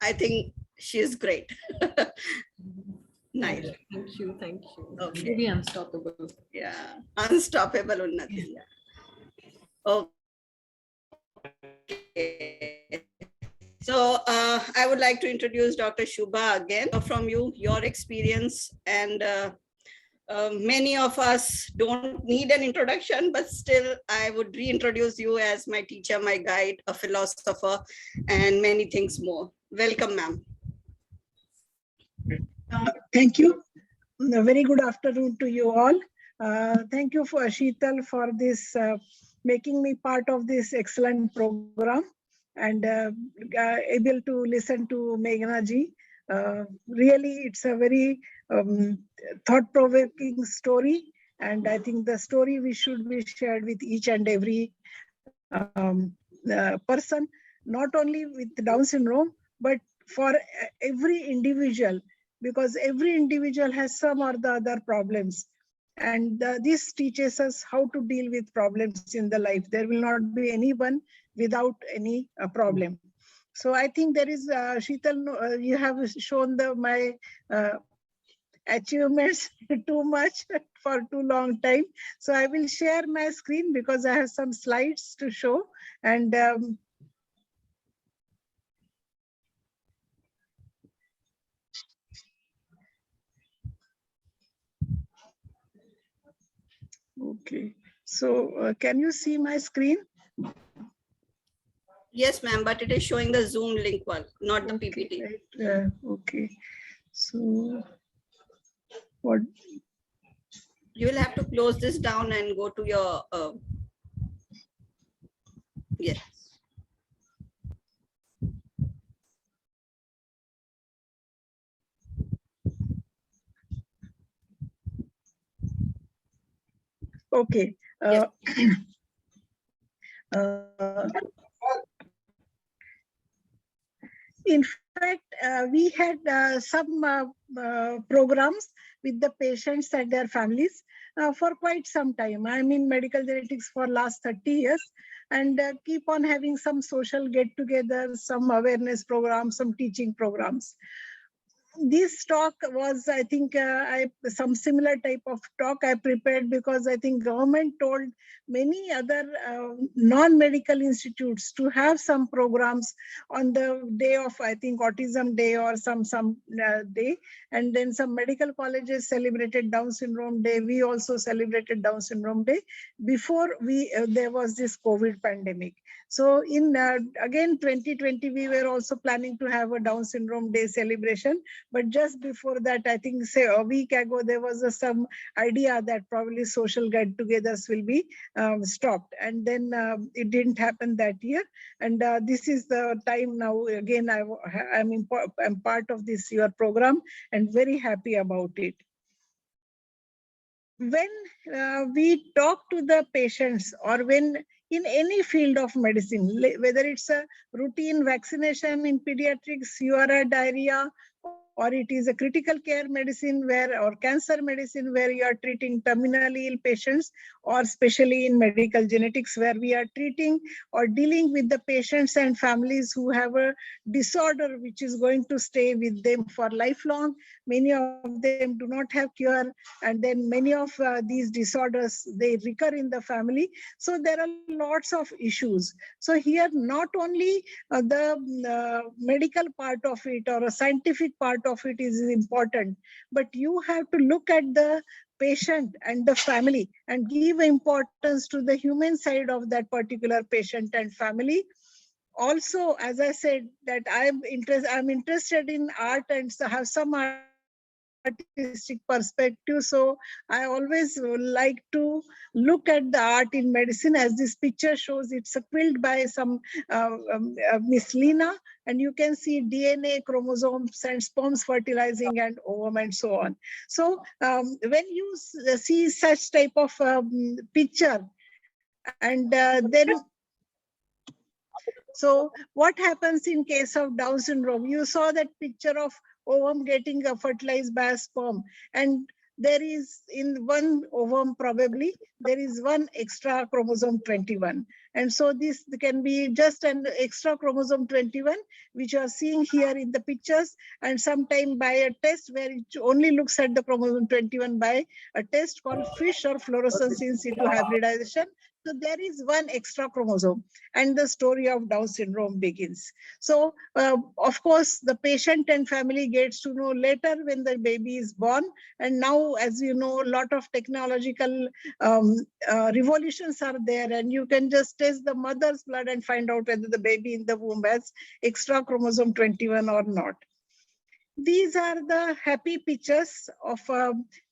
I think she's great. Nice. Thank you. Thank you. Okay. Maybe unstoppable. Yeah, unstoppable Unnati. Yeah. Okay. So I would like to introduce Dr. Shubha again. From you, your experience, and many of us don't need an introduction, but still I would reintroduce you as my teacher, my guide, a philosopher, and many things more. Welcome, ma'am. Thank you. A very good afternoon to you all. Thank you for Sheetal for this, making me part of this excellent program and able to listen to Meghnaa ji. Really, it's a very thought-provoking story, and I think the story we should be shared with each and every person, not only with Down syndrome, but for every individual, because every individual has some or the other problems. And this teaches us how to deal with problems in the life. There will not be anyone without any problem. So I think there is, Sheetal, you have shown my achievements too much for too long time. So I will share my screen because I have some slides to show. And okay, so can you see my screen? Yes, ma'am, but it is showing the Zoom link one, not the Okay, PPT. right, okay. So what? You will have to close this down and go to your, yes. Okay. Yes. In fact, we had some programs with the patients and their families for quite some time. I'm in medical genetics for last 30 years and keep on having some social get-togethers, some awareness programs, some teaching programs. This talk was, I think, some similar type of talk I prepared because I think government told many other non-medical institutes to have some programs on the day of, I think, Autism Day or some day. And then some medical colleges celebrated Down Syndrome Day. We also celebrated Down Syndrome Day before there was this COVID pandemic. So in, again, 2020, we were also planning to have a Down Syndrome Day celebration. But just before that, I think, say a week ago, there was some idea that probably social get-togethers will be stopped. And then it didn't happen that year. And this is the time now, again, I'm part of this year program and very happy about it. When we talk to the patients or when in any field of medicine, whether it's a routine vaccination in pediatrics, URI, diarrhea, or it is a critical care medicine or cancer medicine where you are treating terminally ill patients, or especially in medical genetics where we are treating or dealing with the patients and families who have a disorder which is going to stay with them for lifelong. Many of them do not have cure, and then many of these disorders, they recur in the family. So there are lots of issues. So here, not only the medical part of it or a scientific part of it is important, but you have to look at the patient and the family and give importance to the human side of that particular patient and family. Also, as I said, that I'm interested in art and have some artistic perspective. So I always like to look at the art in medicine, as this picture shows. It's a quilt by some Miss Lina, and you can see DNA, chromosomes, and sperms fertilizing, and ovum, and so on. So when you see such type of picture, and then so what happens in case of Down syndrome? You saw that picture of ovum getting fertilized by a sperm, and there is in one ovum probably there is one extra chromosome 21, and so this can be just an extra chromosome 21 which you are seeing here in the pictures, and sometime by a test where it only looks at the chromosome 21 by a test called FISH or fluorescence in situ hybridization. So there is one extra chromosome, and the story of Down syndrome begins. So, of course, the patient and family gets to know later when the baby is born. And now, as you know, a lot of technological revolutions are there, and you can just test the mother's blood and find out whether the baby in the womb has extra chromosome 21 or not. These are the happy pictures of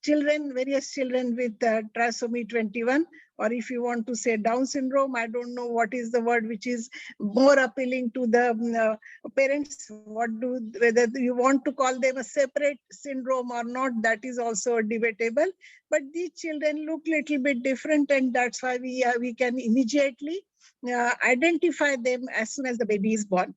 children, various children with trisomy 21, or if you want to say Down syndrome, I don't know what is the word which is more appealing to the parents. Whether you want to call them a separate syndrome or not, that is also debatable. But these children look little bit different, and that's why we can immediately identify them as soon as the baby is born.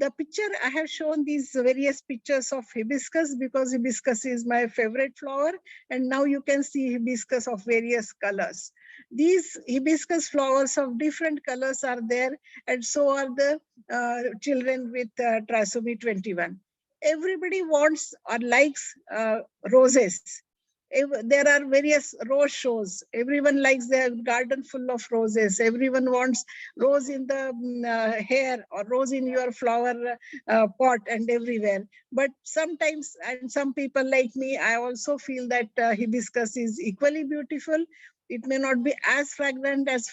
The picture I have shown these various pictures of hibiscus because hibiscus is my favorite flower, and now you can see hibiscus of various colors. These hibiscus flowers of different colors are there, and so are the children with trisomy 21. Everybody wants or likes roses. There are various rose shows. Everyone likes their garden full of roses. Everyone wants rose in the hair or rose in your flower pot and everywhere. But sometimes, and some people like me, I also feel that hibiscus is equally beautiful. It may not be as fragrant as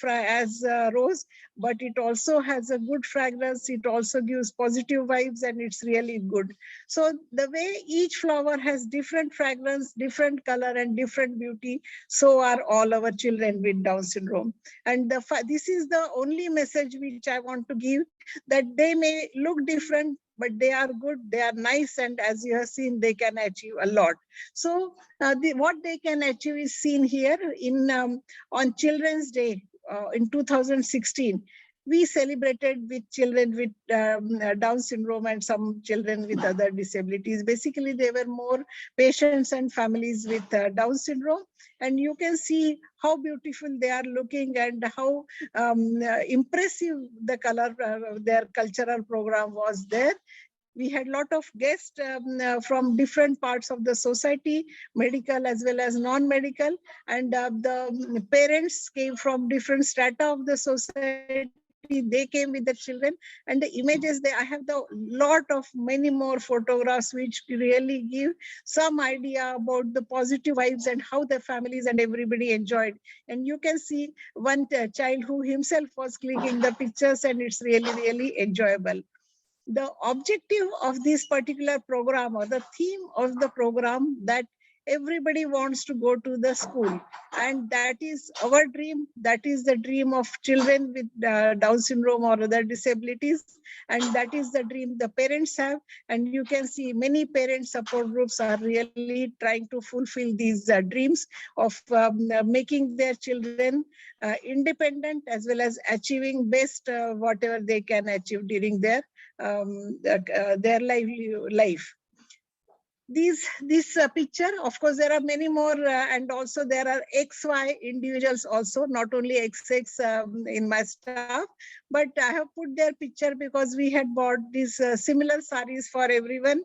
rose, but it also has a good fragrance. It also gives positive vibes, and it's really good. So the way each flower has different fragrance, different color, and different beauty, so are all our children with Down syndrome. And this is the only message which I want to give, that they may look different, but they are good, they are nice, and as you have seen, they can achieve a lot. So what they can achieve is seen here in on Children's Day in 2016. We celebrated with children with Down syndrome and some children with other disabilities. Basically, they were more patients and families with Down syndrome. And you can see how beautiful they are looking and how impressive the color, their cultural program was there. We had a lot of guests from different parts of the society, medical as well as non-medical, and the parents came from different strata of the society. They came with the children, and the images there, I have the lot of many more photographs which really give some idea about the positive vibes and how the families and everybody enjoyed. And you can see one child who himself was clicking the pictures, and it's really, really enjoyable. The objective of this particular program, or the theme of the program, that everybody wants to go to the school, and that is our dream. That is the dream of children with Down syndrome or other disabilities, and that is the dream the parents have. And you can see many parent support groups are really trying to fulfill these dreams of making their children independent, as well as achieving best whatever they can achieve during their life. This picture, of course, there are many more, and also there are XY individuals also, not only XX in my staff, but I have put their picture because we had bought these similar saris for everyone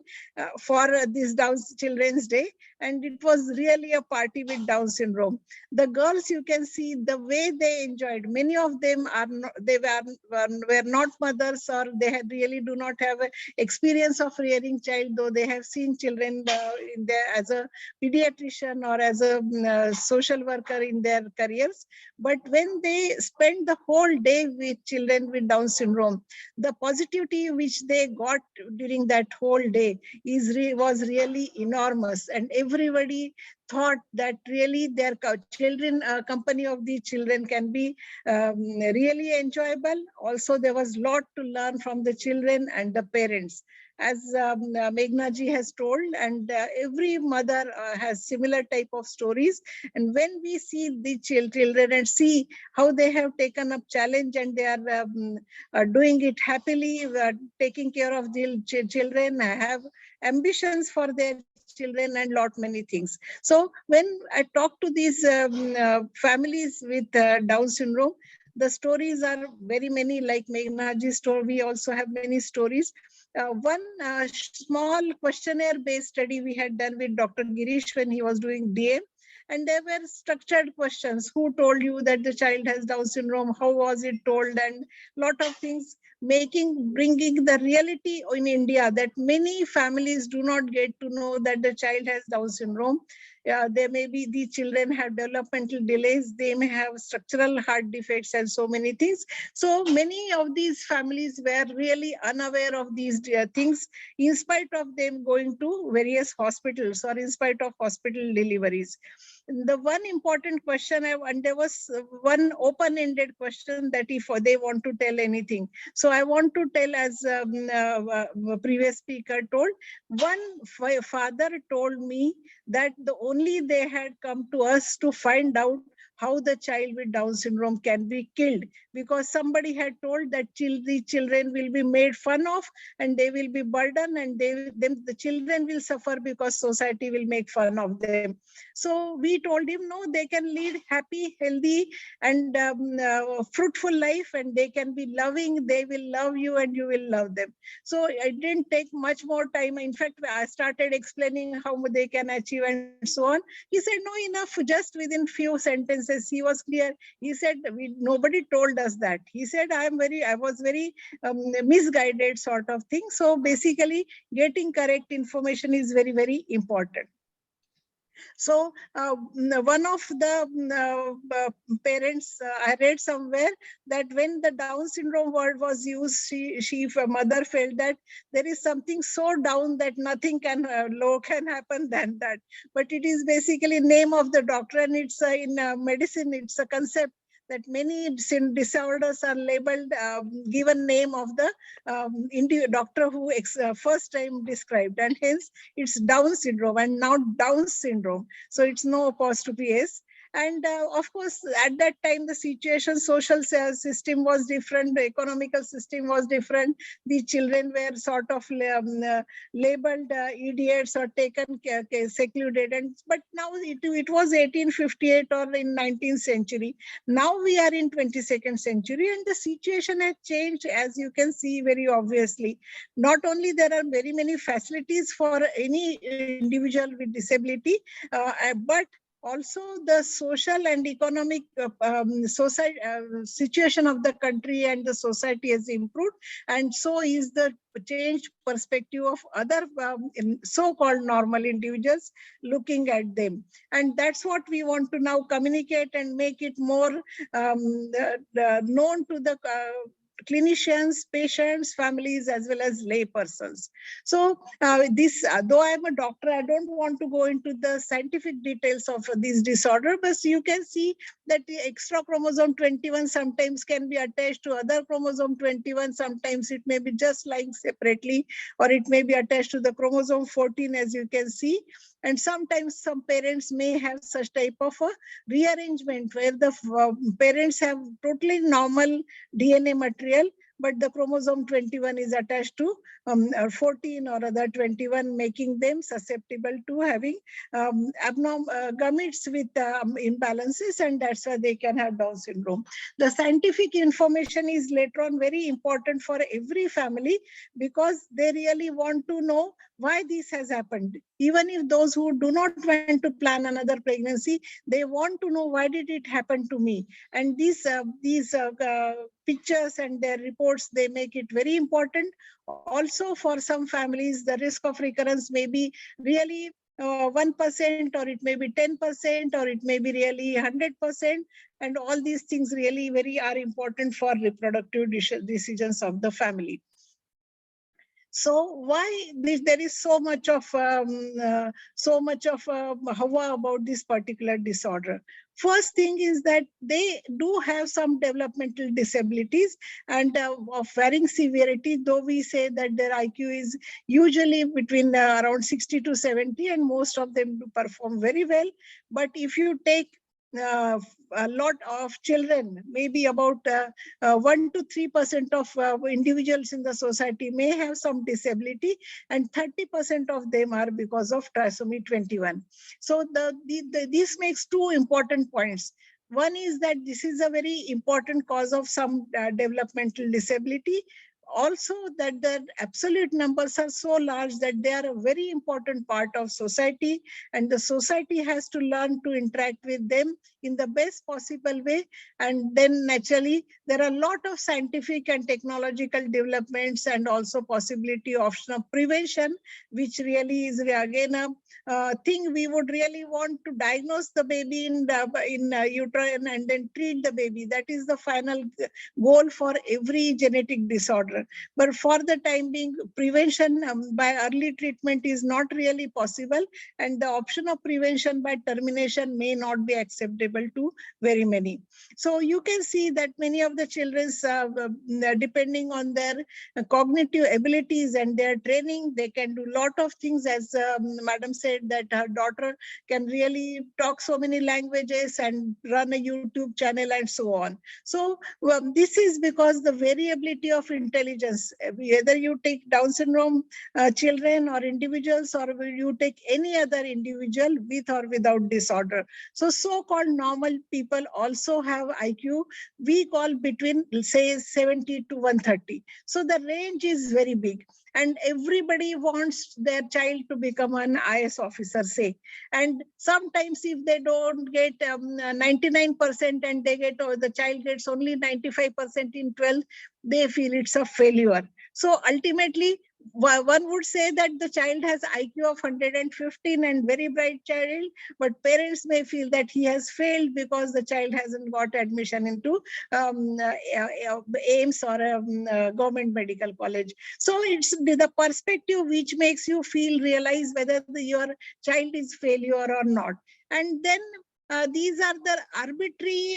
for this Down Children's Day, and it was really a party with Down syndrome. The girls, you can see the way they enjoyed. Many of them are not, they were not mothers, or they had really do not have a experience of rearing child, though they have seen children in their, as a pediatrician or as a social worker in their careers. But when they spend the whole day with children with Down syndrome, the positivity which they got during that whole day was really enormous, and everybody thought that really their children, company of the children can be really enjoyable. Also, there was a lot to learn from the children and the parents, as Meghnaa ji has told, and every mother has similar type of stories. And when we see the children and see how they have taken up challenge, and they are doing it happily, taking care of the children, have ambitions for their children, and lot many things. So when I talk to these families with Down syndrome, the stories are very many. Like Meghnaa ji's story, we also have many stories. One small questionnaire-based study we had done with Dr. Girish when he was doing DM, and there were structured questions. Who told you that the child has Down syndrome? How was it told? And lot of things, bringing the reality in India, that many families do not get to know that the child has Down syndrome. There may be, the children have developmental delays, they may have structural heart defects, and so many things. So many of these families were really unaware of these things, in spite of them going to various hospitals, or in spite of hospital deliveries. The one important question, and there was one open-ended question, that if they want to tell anything. So I want to tell, as previous speaker told, one father told me that only they had come to us to find out how the child with Down syndrome can be killed, because somebody had told that the children will be made fun of and they will be burdened, and the children will suffer because society will make fun of them. So we told him, no, they can lead happy, healthy, and fruitful life, and they can be loving. They will love you and you will love them. So it didn't take much more time. In fact, I started explaining how they can achieve and so on. He said, no, enough, just within few sentences, he was clear. He said, nobody told us that. He said, I was very misguided sort of thing. So basically, getting correct information is very, very important. So one of the parents, I read somewhere that when the Down syndrome word was used, mother felt that there is something so down that nothing can low can happen than that. But it is basically name of the doctor, and it's in medicine, it's a concept that many disorders are labeled, given name of the doctor who first time described, and hence it's Down syndrome and not Down syndrome. So it's no apostrophe S. And of course, at that time, the situation, social system was different, the economical system was different. The children were sort of labeled idiots or taken secluded. But now it was 1858 or in 19th century. Now we are in 22nd century, and the situation has changed, as you can see very obviously. Not only there are very many facilities for any individual with disability, but also the social and economic situation of the country and the society has improved, and so is the changed perspective of other so-called normal individuals looking at them. And that's what we want to now communicate and make it more known to the clinicians, patients, families, as well as lay persons. So though I'm a doctor, I don't want to go into the scientific details of this disorder, but you can see that the extra chromosome 21 sometimes can be attached to other chromosome 21. Sometimes it may be just lying separately, or it may be attached to the chromosome 14, as you can see. And sometimes some parents may have such type of a rearrangement where the parents have totally normal DNA material, but the chromosome 21 is attached to 14 or other 21, making them susceptible to having abnormal gametes with imbalances, and that's why they can have Down syndrome. The scientific information is later on very important for every family, because they really want to know why this has happened. Even if those who do not want to plan another pregnancy, they want to know, why did it happen to me? And these pictures and their reports, they make it very important. Also, for some families, the risk of recurrence may be really 1%, or it may be 10%, or it may be really 100%. And all these things really are important for reproductive decisions of the family. So why there is so much of hawa about this particular disorder? First thing is that they do have some developmental disabilities, and of varying severity, though we say that their IQ is usually between around 60 to 70, and most of them do perform very well. But if you take a lot of children, maybe about 1 to 3% of individuals in the society may have some disability, and 30% of them are because of trisomy 21. So this makes two important points. One is that this is a very important cause of some developmental disability. Also, that the absolute numbers are so large that they are a very important part of society, and the society has to learn to interact with them in the best possible way. And then naturally, there are a lot of scientific and technological developments, and also possibility of prevention, which really is again a thing we would really want to diagnose the baby in uterine and then treat the baby. That is the final goal for every genetic disorder. disorder. But for the time being, prevention by early treatment is not really possible, and the option of prevention by termination may not be acceptable to very many. So you can see that many of the children, depending on their cognitive abilities and their training, they can do a lot of things. As Madam said, that her daughter can really talk so many languages and run a YouTube channel and so on. So this is because the variability of intelligence, whether you take Down syndrome children or individuals, or you take any other individual with or without disorder. So so-called normal people also have IQ, we call between, say, 70 to 130. So the range is very big. And everybody wants their child to become an IS officer, say. And sometimes if they don't get 99% and they get, or the child gets only 95% in 12, they feel it's a failure. So ultimately, one would say that the child has IQ of 115 and very bright child, but parents may feel that he has failed because the child hasn't got admission into AIMS or government medical college. So it's the perspective which makes you realize whether your child is failure or not. And then these are the arbitrary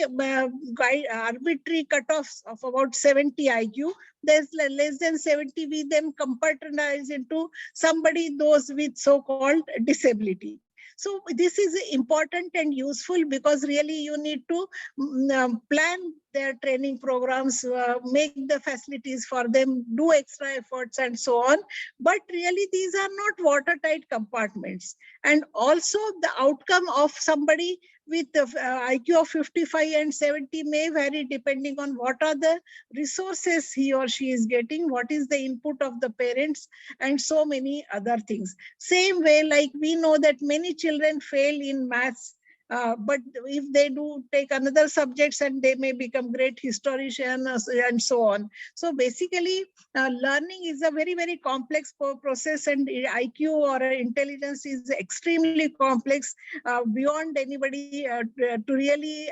cutoffs of about 70 IQ. There's less than 70, we then compartmentalize into somebody, those with so-called disability. So this is important and useful because really you need to plan their training programs, make the facilities for them, do extra efforts and so on. But really these are not watertight compartments. And also the outcome of somebody with the IQ of 55 and 70 may vary depending on what are the resources he or she is getting, what is the input of the parents, and so many other things. Same way, like we know that many children fail in maths, but if they do take another subjects and they may become great historian and so on. So basically, learning is a very, very complex process, and IQ or intelligence is extremely complex beyond anybody to really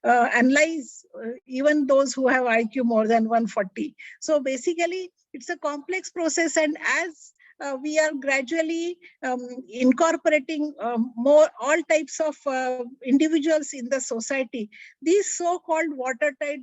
analyze even those who have IQ more than 140. So basically, it's a complex process, and as we are gradually incorporating all types of individuals in the society, these so-called watertight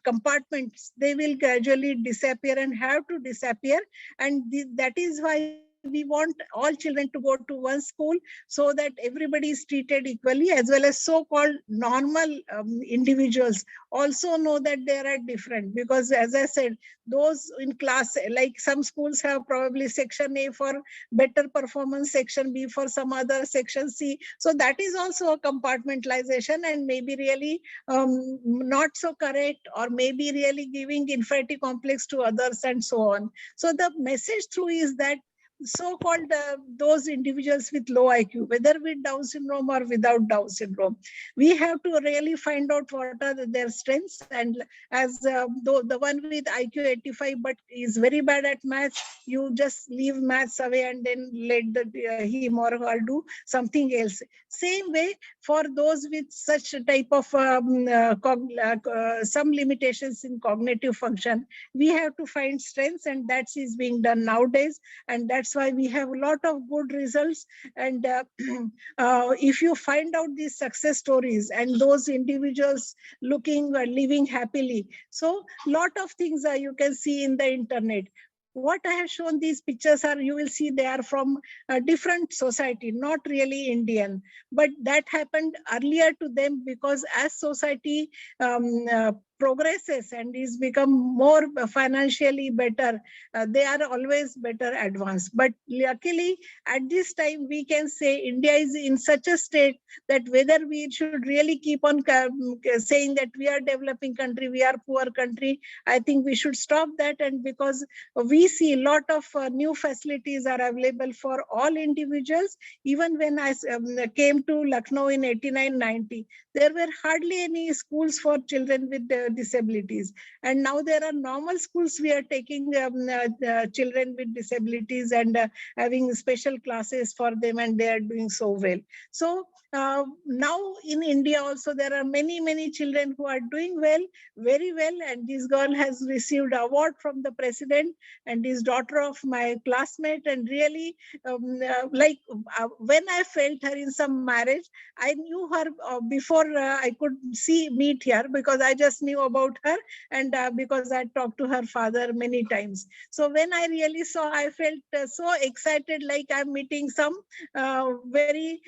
compartments, they will gradually disappear and have to disappear. And that is why we want all children to go to one school so that everybody is treated equally, as well as so-called normal individuals also know that they are different. Because as I said, those in class, like some schools have probably section A for better performance, section B for some other, section C. So that is also a compartmentalization and maybe really not so correct, or maybe really giving inferiority complex to others and so on. So the message through is that so-called those individuals with low IQ, whether with Down syndrome or without Down syndrome, we have to really find out what are their strengths. And as the one with IQ 85 but is very bad at maths, you just leave maths away and then let him or her do something else. Same way for those with such type of some limitations in cognitive function, we have to find strengths, and that is being done nowadays. And that's why we have a lot of good results. And if you find out these success stories and those individuals living happily, so lot of things you can see in the internet. What I have shown, these pictures are, you will see they are from a different society, not really Indian, but that happened earlier to them because as society progresses and is become more financially better, they are always better advanced. But luckily at this time we can say India is in such a state that whether we should really keep on saying that we are developing country, we are poor country, I think we should stop that. And because we see a lot of new facilities are available for all individuals. Even when I came to Lucknow in 89-90, there were hardly any schools for children with disabilities. And now there are normal schools we are taking children with disabilities and having special classes for them, and they are doing so well. So now in India also there are many children who are doing well, very well, and this girl has received award from the president and is daughter of my classmate, and really when I felt her in some marriage, I knew her before I could meet her, because I just knew about her, and because I talked to her father many times. So when I really saw, I felt so excited, like I'm meeting some very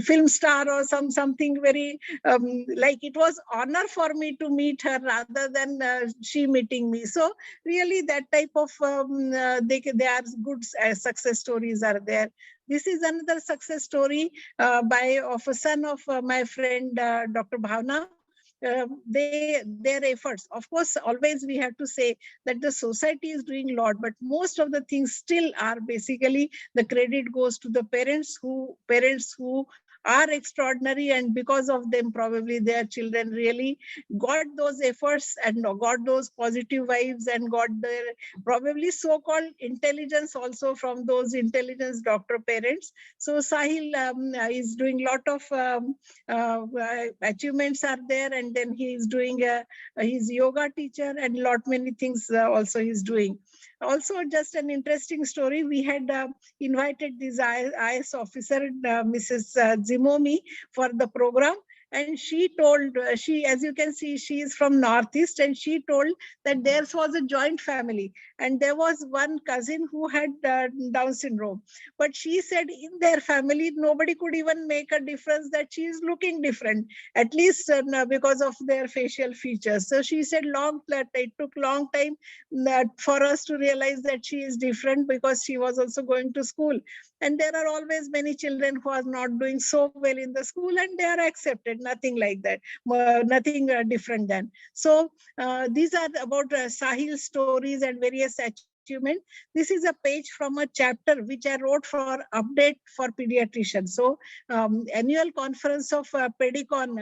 film star or something very like it was honor for me to meet her rather than she meeting me. So really that type of they are good success stories are there. This is another success story of a son of my friend Dr. Bhavna. Their efforts, of course, always we have to say that the society is doing a lot, but most of the things still are basically the credit goes to the parents who are extraordinary, and because of them probably their children really got those efforts and got those positive vibes and got their probably so-called intelligence also from those intelligence doctor parents. So Sahil is doing a lot of achievements are there, and then he is doing he's yoga teacher and lot many things also he's doing. Also, just an interesting story, we had invited this IS officer, Mrs. Zimomi, for the program. And she told, as you can see, she is from Northeast, and she told that there was a joint family, and there was one cousin who had Down syndrome. But she said in their family, nobody could even make a difference that she is looking different, at least because of their facial features. So she said it took long time for us to realize that she is different, because she was also going to school. And there are always many children who are not doing so well in the school, and they are accepted, nothing like that, nothing different than. So these are about Sahil stories and various achievement. This is a page from a chapter which I wrote for update for pediatricians. So annual conference of Pedicon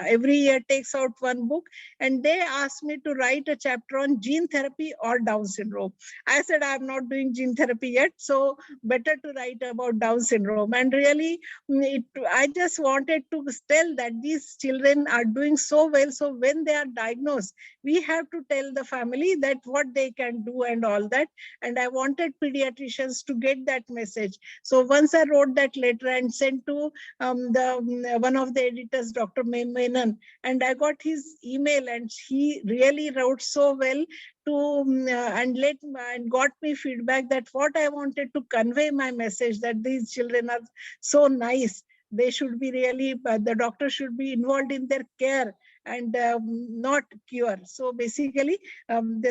every year takes out one book, and they asked me to write a chapter on gene therapy or Down syndrome. I said I'm not doing gene therapy yet, so better to write about Down syndrome. And really, I just wanted to tell that these children are doing so well. So when they are diagnosed, we have to tell the family that what they can do and all that. And I wanted pediatricians to get that message. So once I wrote that letter and sent to one of the editors, Dr. Meghnaa, and I got his email, and he really wrote so well and got me feedback that what I wanted to convey my message, that these children are so nice. They should be really, the doctor should be involved in their care and not cure. So basically,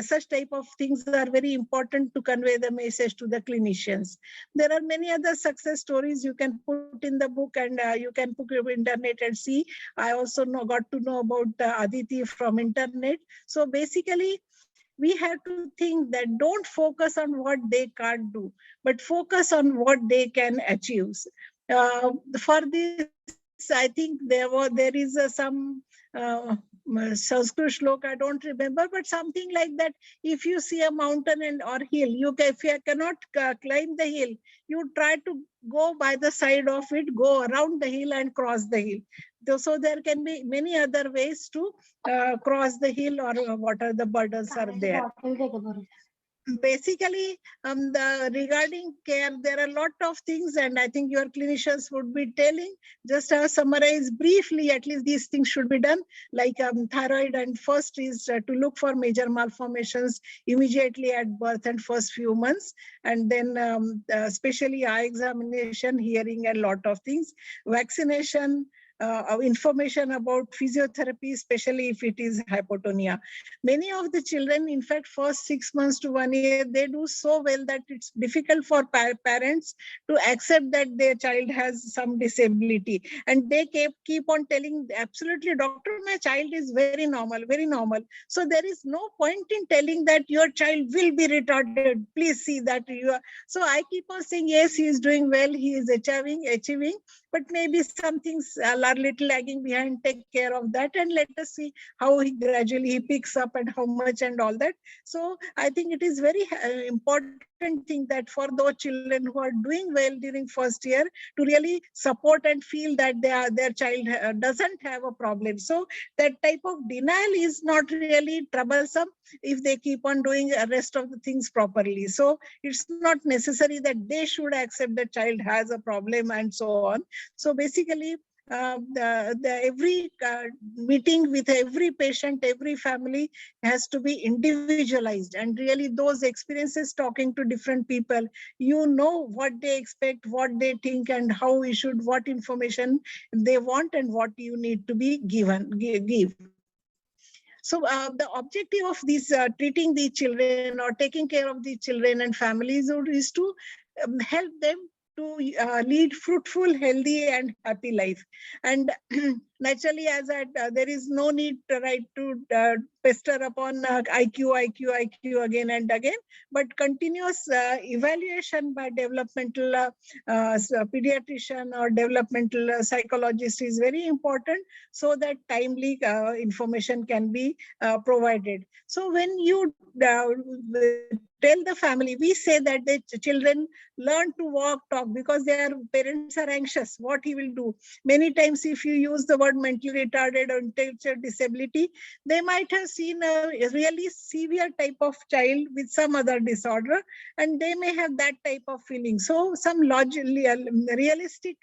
such type of things are very important to convey the message to the clinicians. There are many other success stories you can put in the book, and you can put your internet and see. I also got to know about Aditi from internet. So basically, we have to think that don't focus on what they can't do, but focus on what they can achieve. For this, I think there is some Sanskrit shloka, I don't remember, but something like that. If you see a mountain or hill, if you cannot climb the hill, you try to go by the side of it, go around the hill and cross the hill. So there can be many other ways to cross the hill, or what are the burdens are there. Basically, regarding care, there are a lot of things, and I think your clinicians would be telling. Just summarize briefly, at least these things should be done, like thyroid, and first is to look for major malformations immediately at birth and first few months, and then especially eye examination, hearing, and lot of things, vaccination, information about physiotherapy, especially if it is hypotonia. Many of the children, in fact, first 6 months to 1 year, they do so well that it's difficult for parents to accept that their child has some disability. And they keep on telling, absolutely, doctor, my child is very normal, very normal. So there is no point in telling that your child will be retarded. Please see that you are. So I keep on saying, yes, he is doing well, he is achieving, but maybe some things are little lagging behind, take care of that, and let us see how he gradually picks up and how much and all that. So I think it is very important thing that for those children who are doing well during first year, to really support and feel that their child doesn't have a problem. So that type of denial is not really troublesome if they keep on doing the rest of the things properly. So it's not necessary that they should accept the child has a problem and so on. So basically, every meeting with every patient, every family has to be individualized, and really those experiences, talking to different people, you know what they expect, what they think, and how we should, what information they want, and what you need to be give. So the objective of this treating the children or taking care of the children and families is to help them to lead fruitful, healthy, and happy life. And naturally, as there is no need to pester upon IQ again and again, but continuous evaluation by developmental pediatrician or developmental psychologist is very important, so that timely information can be provided. So when you tell the family, we say that the children learn to walk, talk, because their parents are anxious what he will do. Many times if you use the word mentally retarded or intellectual disability, they might have seen a really severe type of child with some other disorder, and they may have that type of feeling. So some logically realistic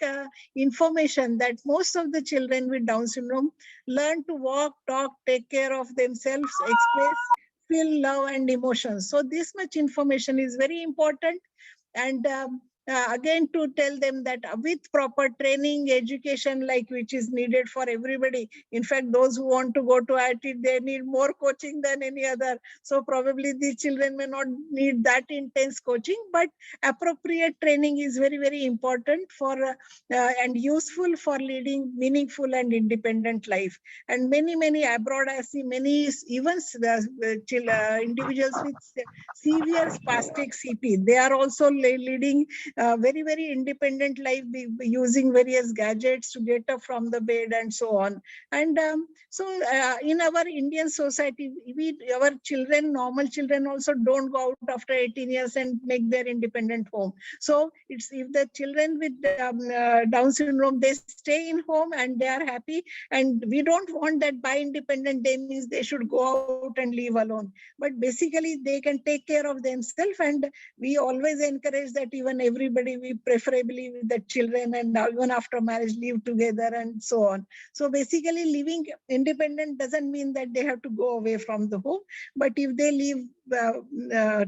information that most of the children with Down syndrome learn to walk, talk, take care of themselves, express, feel love and emotions. So this much information is very important. And again, to tell them that with proper training, education, like which is needed for everybody. In fact, those who want to go to IT, they need more coaching than any other. So probably the children may not need that intense coaching, but appropriate training is very, very important for and useful for leading meaningful and independent life. And many abroad, I see many even individuals with severe spastic CP. They are also leading very, very independent life, using various gadgets to get up from the bed and so on. And so in our Indian society, our children, normal children also don't go out after 18 years and make their independent home. So it's, if the children with Down syndrome, they stay in home and they are happy. And we don't want that by independent day means they should go out and live alone. But basically they can take care of themselves, and we always encourage that even everybody, we preferably with the children, and even after marriage live together and so on. So basically living independent doesn't mean that they have to go away from the home, but if they live,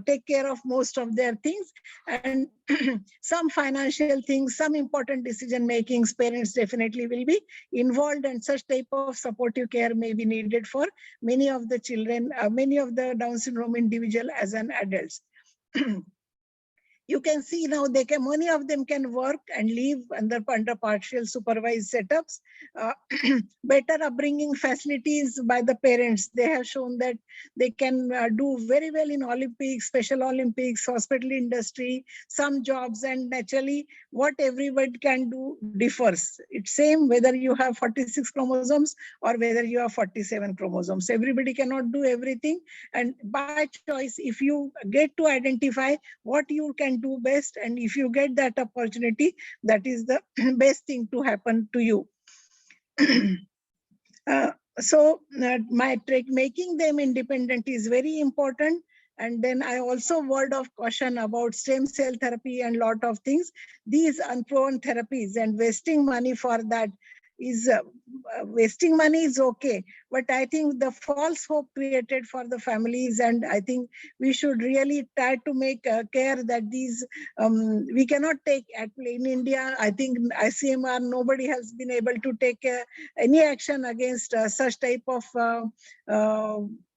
take care of most of their things, and some financial things, some important decision makings, parents definitely will be involved, and such type of supportive care may be needed for many of the children, many of the Down syndrome individual as an adults. You can see now many of them can work and live under partial supervised setups. Better upbringing facilities by the parents. They have shown that they can do very well in Olympics, Special Olympics, hospital industry, some jobs, and naturally what everybody can do differs. It's same whether you have 46 chromosomes or whether you have 47 chromosomes. Everybody cannot do everything, and by choice, if you get to identify what you can do best, and if you get that opportunity, that is the best thing to happen to you. Making them independent is very important. And then I also word of caution about stem cell therapy and lot of things. These unproven therapies and wasting money for that is wasting money is okay, but I think the false hope created for the families, and I think we should really try to make care that these we cannot take in India. I think ICMR, nobody has been able to take any action against such type of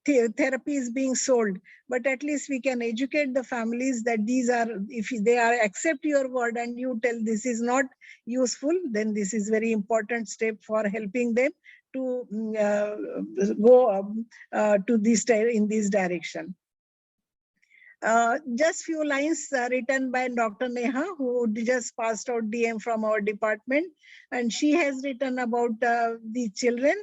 therapy is being sold, but at least we can educate the families that these are, if they are accept your word and you tell this is not useful, then this is very important step for helping them to go to this in this direction. Just few lines written by Dr. Neha, who just passed out DM from our department, and she has written about the children.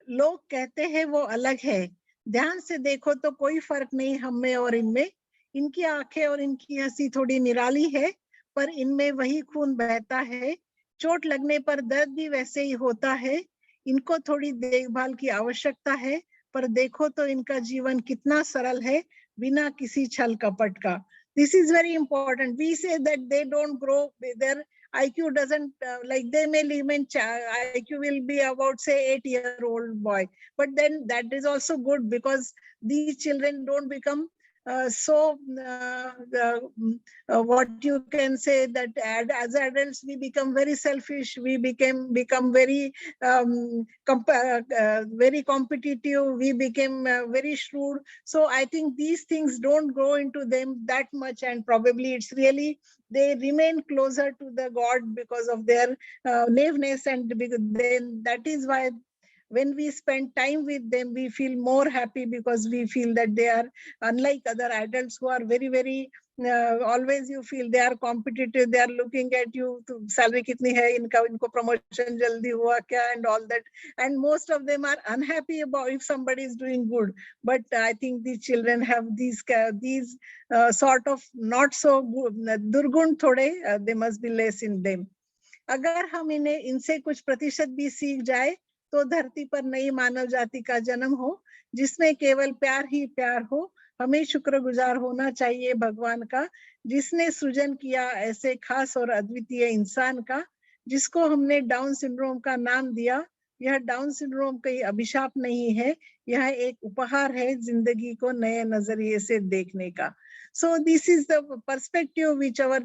लोग कहते हैं वो अलग है, ध्यान से देखो तो कोई फर्क नहीं हम में और इनमें, इनकी आंखें और इनकी हंसी थोड़ी निराली है, पर इनमें वही खून बहता है, चोट लगने पर दर्द भी वैसे ही होता है, इनको थोड़ी देखभाल की आवश्यकता है, पर देखो तो इनका जीवन कितना सरल है, बिना किसी छल कपट का. This is very important. We say that they don't grow, their IQ doesn't, like they may live in, IQ will be about say 8-year-old boy. But then that is also good because these children don't become what you can say that as adults we become very selfish, we become very very competitive, we became very shrewd. So I think these things don't go into them that much, and probably it's really they remain closer to the God because of their naiveness, and then that is why when we spend time with them, we feel more happy because we feel that they are unlike other adults who are very, very, always you feel they are competitive, they are looking at you, salary kitni hai, inko promotion jaldi hua kya, and all that. And most of them are unhappy about if somebody is doing good. But I think these children have these sort of not so good, durgun thode, they must be less in them. अगर हम इनसे कुछ प्रतिशत भी सीख जाए तो धरती पर नई मानव जाति का जन्म हो, जिसमें केवल प्यार ही प्यार हो. हमें शुक्रगुजार होना चाहिए भगवान का, जिसने सृजन किया ऐसे खास और अद्वितीय इंसान का, जिसको हमने डाउन सिंड्रोम का नाम दिया. यह डाउन सिंड्रोम कोई अभिशाप नहीं है, यह एक उपहार है जिंदगी को नए नजरिए से देखने का. So this is the perspective which our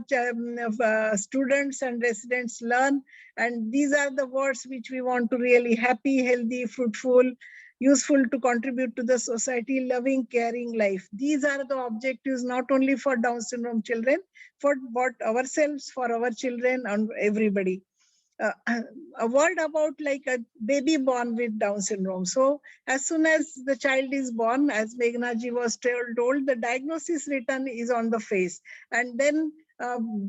students and residents learn, and these are the words which we want to really happy, healthy, fruitful, useful to contribute to the society, loving, caring life. These are the objectives not only for Down syndrome children, but ourselves, for our children and everybody. A word about like a baby born with Down syndrome. So as soon as the child is born, as Meghnaa ji was told, the diagnosis written is on the face. And then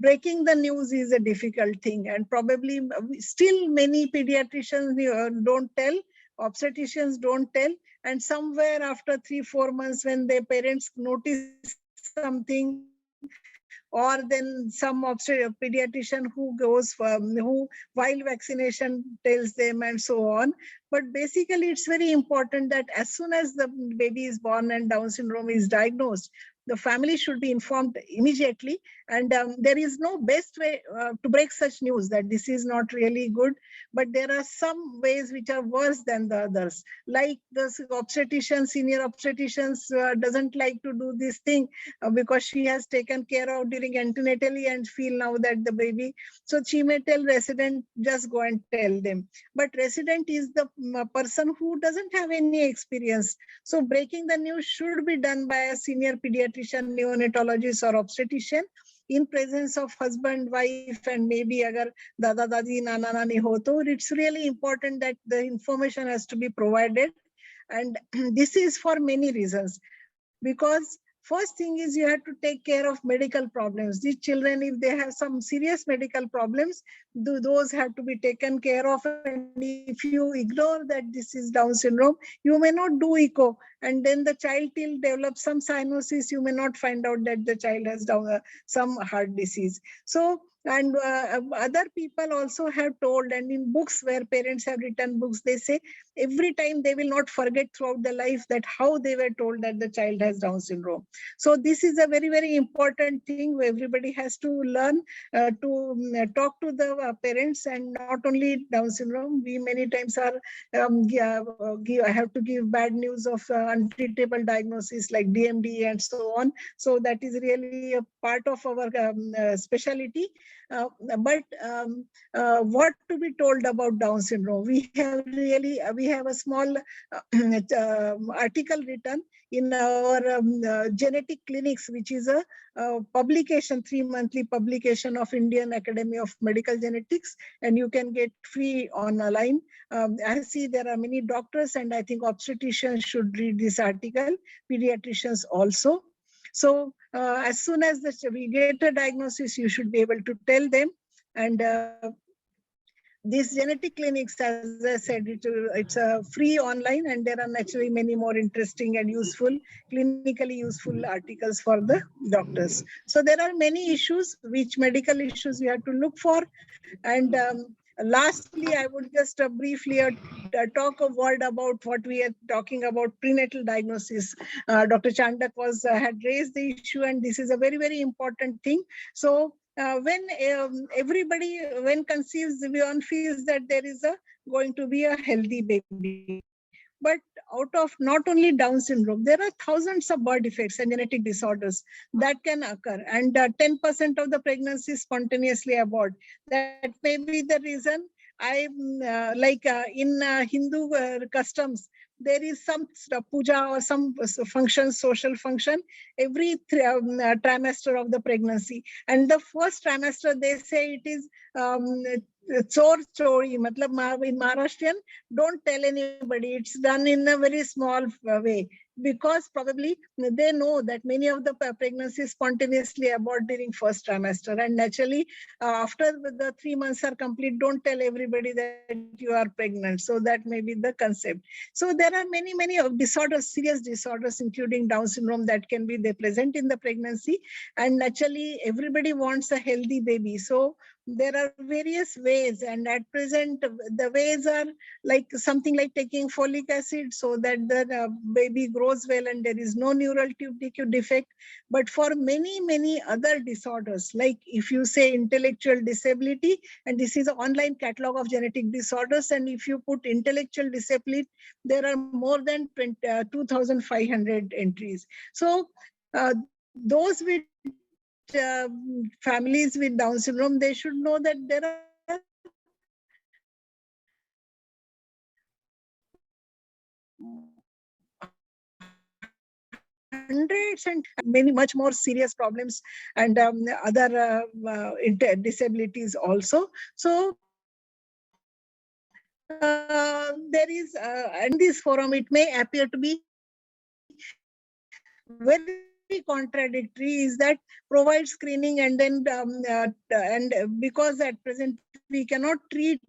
breaking the news is a difficult thing. And probably still many pediatricians don't tell, obstetricians don't tell. And somewhere after 3-4 months when their parents notice something, or then some pediatrician who goes who while vaccination tells them and so on. But basically it's very important that as soon as the baby is born and Down syndrome is diagnosed, the family should be informed immediately, and there is no best way to break such news that this is not really good, but there are some ways which are worse than the others. Like the obstetrician, senior obstetricians doesn't like to do this thing because she has taken care of during antenatally and feel now that the baby, so she may tell resident, just go and tell them. But resident is the person who doesn't have any experience. So breaking the news should be done by a senior pediatrician, neonatologist or obstetrician in presence of husband, wife, and maybe agar dada dadi, nana nani ho, to it's really important that the information has to be provided. And this is for many reasons, because first thing is you have to take care of medical problems. These children, if they have some serious medical problems, those have to be taken care of. And if you ignore that this is Down syndrome, you may not do echo. And then the child till develops some cyanosis, you may not find out that the child has some heart disease. So, and other people also have told, and in books where parents have written books, they say every time they will not forget throughout their life that how they were told that the child has Down syndrome. So this is a very, very important thing where everybody has to learn to talk to the parents, and not only Down syndrome. We many times are have to give bad news of untreatable diagnosis like DMD and so on. So that is really a part of our specialty. But what to be told about Down syndrome? We have a small article written in our genetic clinics, which is a publication, 3-monthly publication of Indian Academy of Medical Genetics, and you can get free online. I see there are many doctors, and I think obstetricians should read this article, pediatricians also. So as soon as we get a diagnosis, you should be able to tell them. And these genetic clinics, as I said, it's a free online, and there are naturally many more interesting and useful, clinically useful articles for the doctors. So there are many issues, which medical issues we have to look for. And lastly, I would just briefly talk a word about what we are talking about, prenatal diagnosis. Dr. Chandak had raised the issue, and this is a very, very important thing. So when everybody, when conceives, one feels that there is going to be a healthy baby. But out of not only Down syndrome, there are thousands of birth defects and genetic disorders that can occur. And 10% of the pregnancies spontaneously abort. That may be the reason in Hindu customs, there is some puja or some function, social function, every trimester of the pregnancy. And the first trimester, they say it is chor chori, matlab in Maharashtrian, don't tell anybody. It's done in a very small way, because probably they know that many of the pregnancies spontaneously abort during first trimester. And naturally, after the 3 months are complete, don't tell everybody that you are pregnant. So that may be the concept. So there are many, many disorders, serious disorders, including Down syndrome, that can be present in the pregnancy. And naturally, everybody wants a healthy baby. So there are various ways, and at present the ways are like something like taking folic acid so that the baby grows well and there is no neural tube defect. But for many, many other disorders, like if you say intellectual disability, and this is an online catalog of genetic disorders, and if you put intellectual disability, there are more than 2,500 entries. So those with families with Down syndrome, they should know that there are hundreds and many much more serious problems and other disabilities also. So there is, in this forum, it may appear to be very contradictory, is that provide screening and then and because at present we cannot treat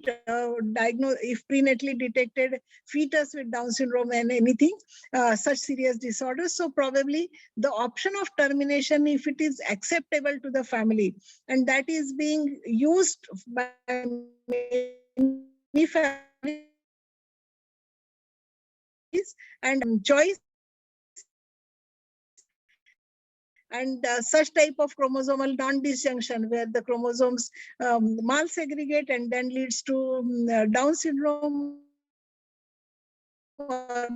diagnose if prenatally detected fetus with Down syndrome and anything such serious disorders. So probably the option of termination, if it is acceptable to the family, and that is being used by many families, and choice and such type of chromosomal non-disjunction where the chromosomes mal segregate and then leads to Down syndrome, or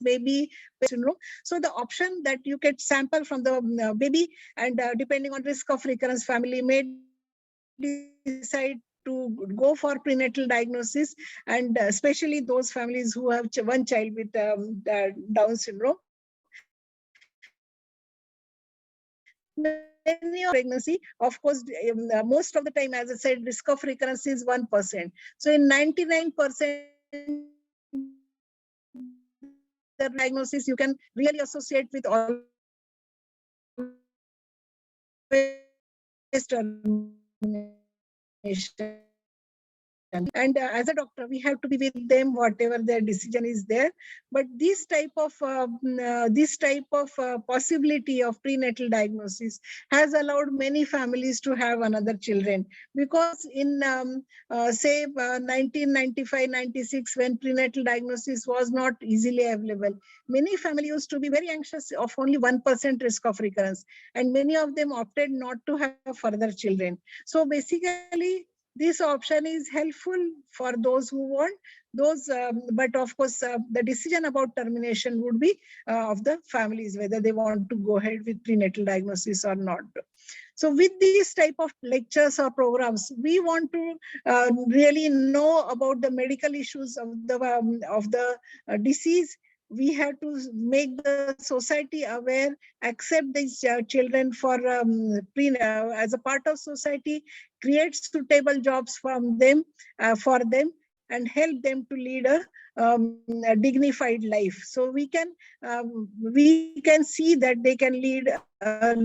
maybe syndrome. So the option that you get sample from the baby, and depending on risk of recurrence, family may decide to go for prenatal diagnosis, and especially those families who have one child with Down syndrome. Many of pregnancy, of course, most of the time, as I said, risk of recurrence is 1%. So in 99%, the diagnosis you can really associate with always termination. And as a doctor, we have to be with them, whatever their decision is there. But this type of possibility of prenatal diagnosis has allowed many families to have another children. Because in say 1995, 96, when prenatal diagnosis was not easily available, many families used to be very anxious of only 1% risk of recurrence, and many of them opted not to have further children. So basically, this option is helpful for those who want those, but of course, the decision about termination would be of the families, whether they want to go ahead with prenatal diagnosis or not. So with these type of lectures or programs, we want to really know about the medical issues of the disease. We have to make the society aware, accept these children for as a part of society, create suitable jobs from them for them, and help them to lead a dignified life. So we can see that they can lead a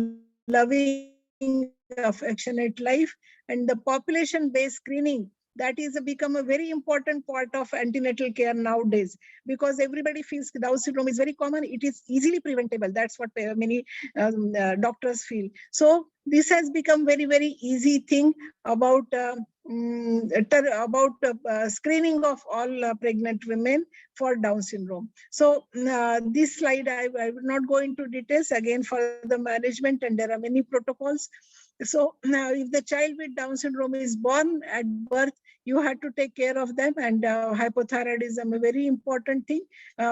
loving, affectionate life. And the population-based screening, that is become a very important part of antenatal care nowadays, because everybody feels Down syndrome is very common. It is easily preventable. That's what many doctors feel. So this has become very easy thing about screening of all pregnant women for Down syndrome. So this slide, I will not go into details again for the management, and there are many protocols. So now if the child with Down syndrome is born at birth, you have to take care of them, and hypothyroidism, a very important thing,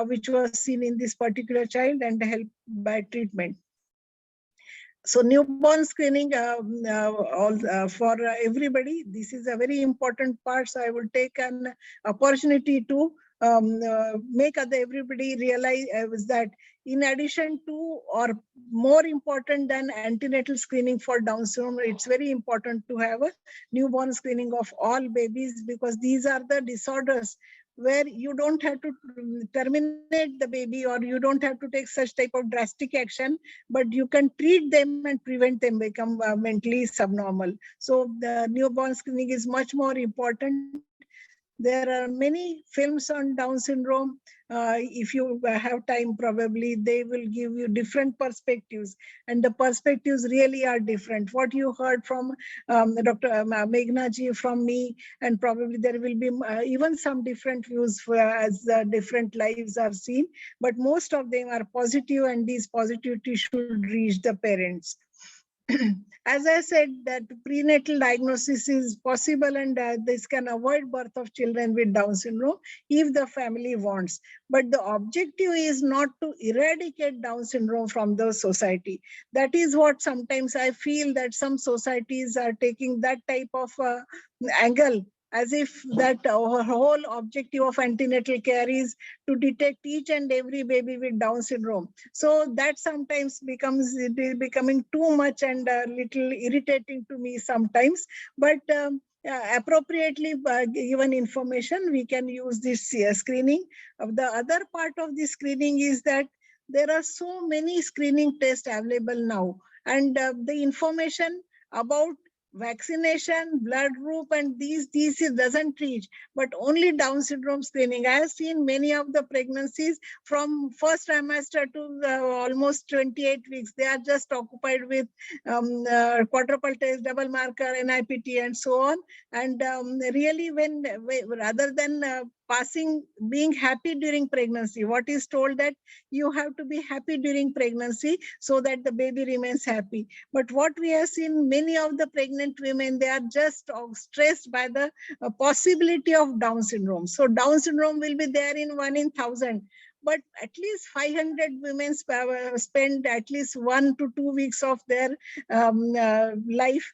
which was seen in this particular child, and help by treatment. So newborn screening for everybody, this is a very important part. So I will take an opportunity to make everybody realize that in addition to, or more important than antenatal screening for Down syndrome, it's very important to have a newborn screening of all babies, because these are the disorders where you don't have to terminate the baby, or you don't have to take such type of drastic action, but you can treat them and prevent them become mentally subnormal. So the newborn screening is much more important. There are many films on Down syndrome. If you have time, probably they will give you different perspectives, and the perspectives really are different. What you heard from Dr. Meghnaa ji, from me, and probably there will be even some different views as different lives are seen, but most of them are positive, and these positivity should reach the parents. As I said, that prenatal diagnosis is possible, and this can avoid birth of children with Down syndrome if the family wants. But the objective is not to eradicate Down syndrome from the society. That is what sometimes I feel that some societies are taking that type of angle, as if that our whole objective of antenatal care is to detect each and every baby with Down syndrome. So that sometimes becomes becoming too much and a little irritating to me sometimes. But appropriately given information, we can use this screening. The other part of the screening is that there are so many screening tests available now, and the information about vaccination, blood group, and these doesn't reach, but only Down syndrome screening. I have seen many of the pregnancies from first trimester to almost 28 weeks. They are just occupied with quadruple test, double marker, NIPT, and so on. And really, rather than being happy during pregnancy, what is told that you have to be happy during pregnancy so that the baby remains happy. But what we have seen, many of the pregnant women, they are just stressed by the possibility of Down syndrome. So Down syndrome will be there in 1 in 1,000. But at least 500 women spend at least 1 to 2 weeks of their life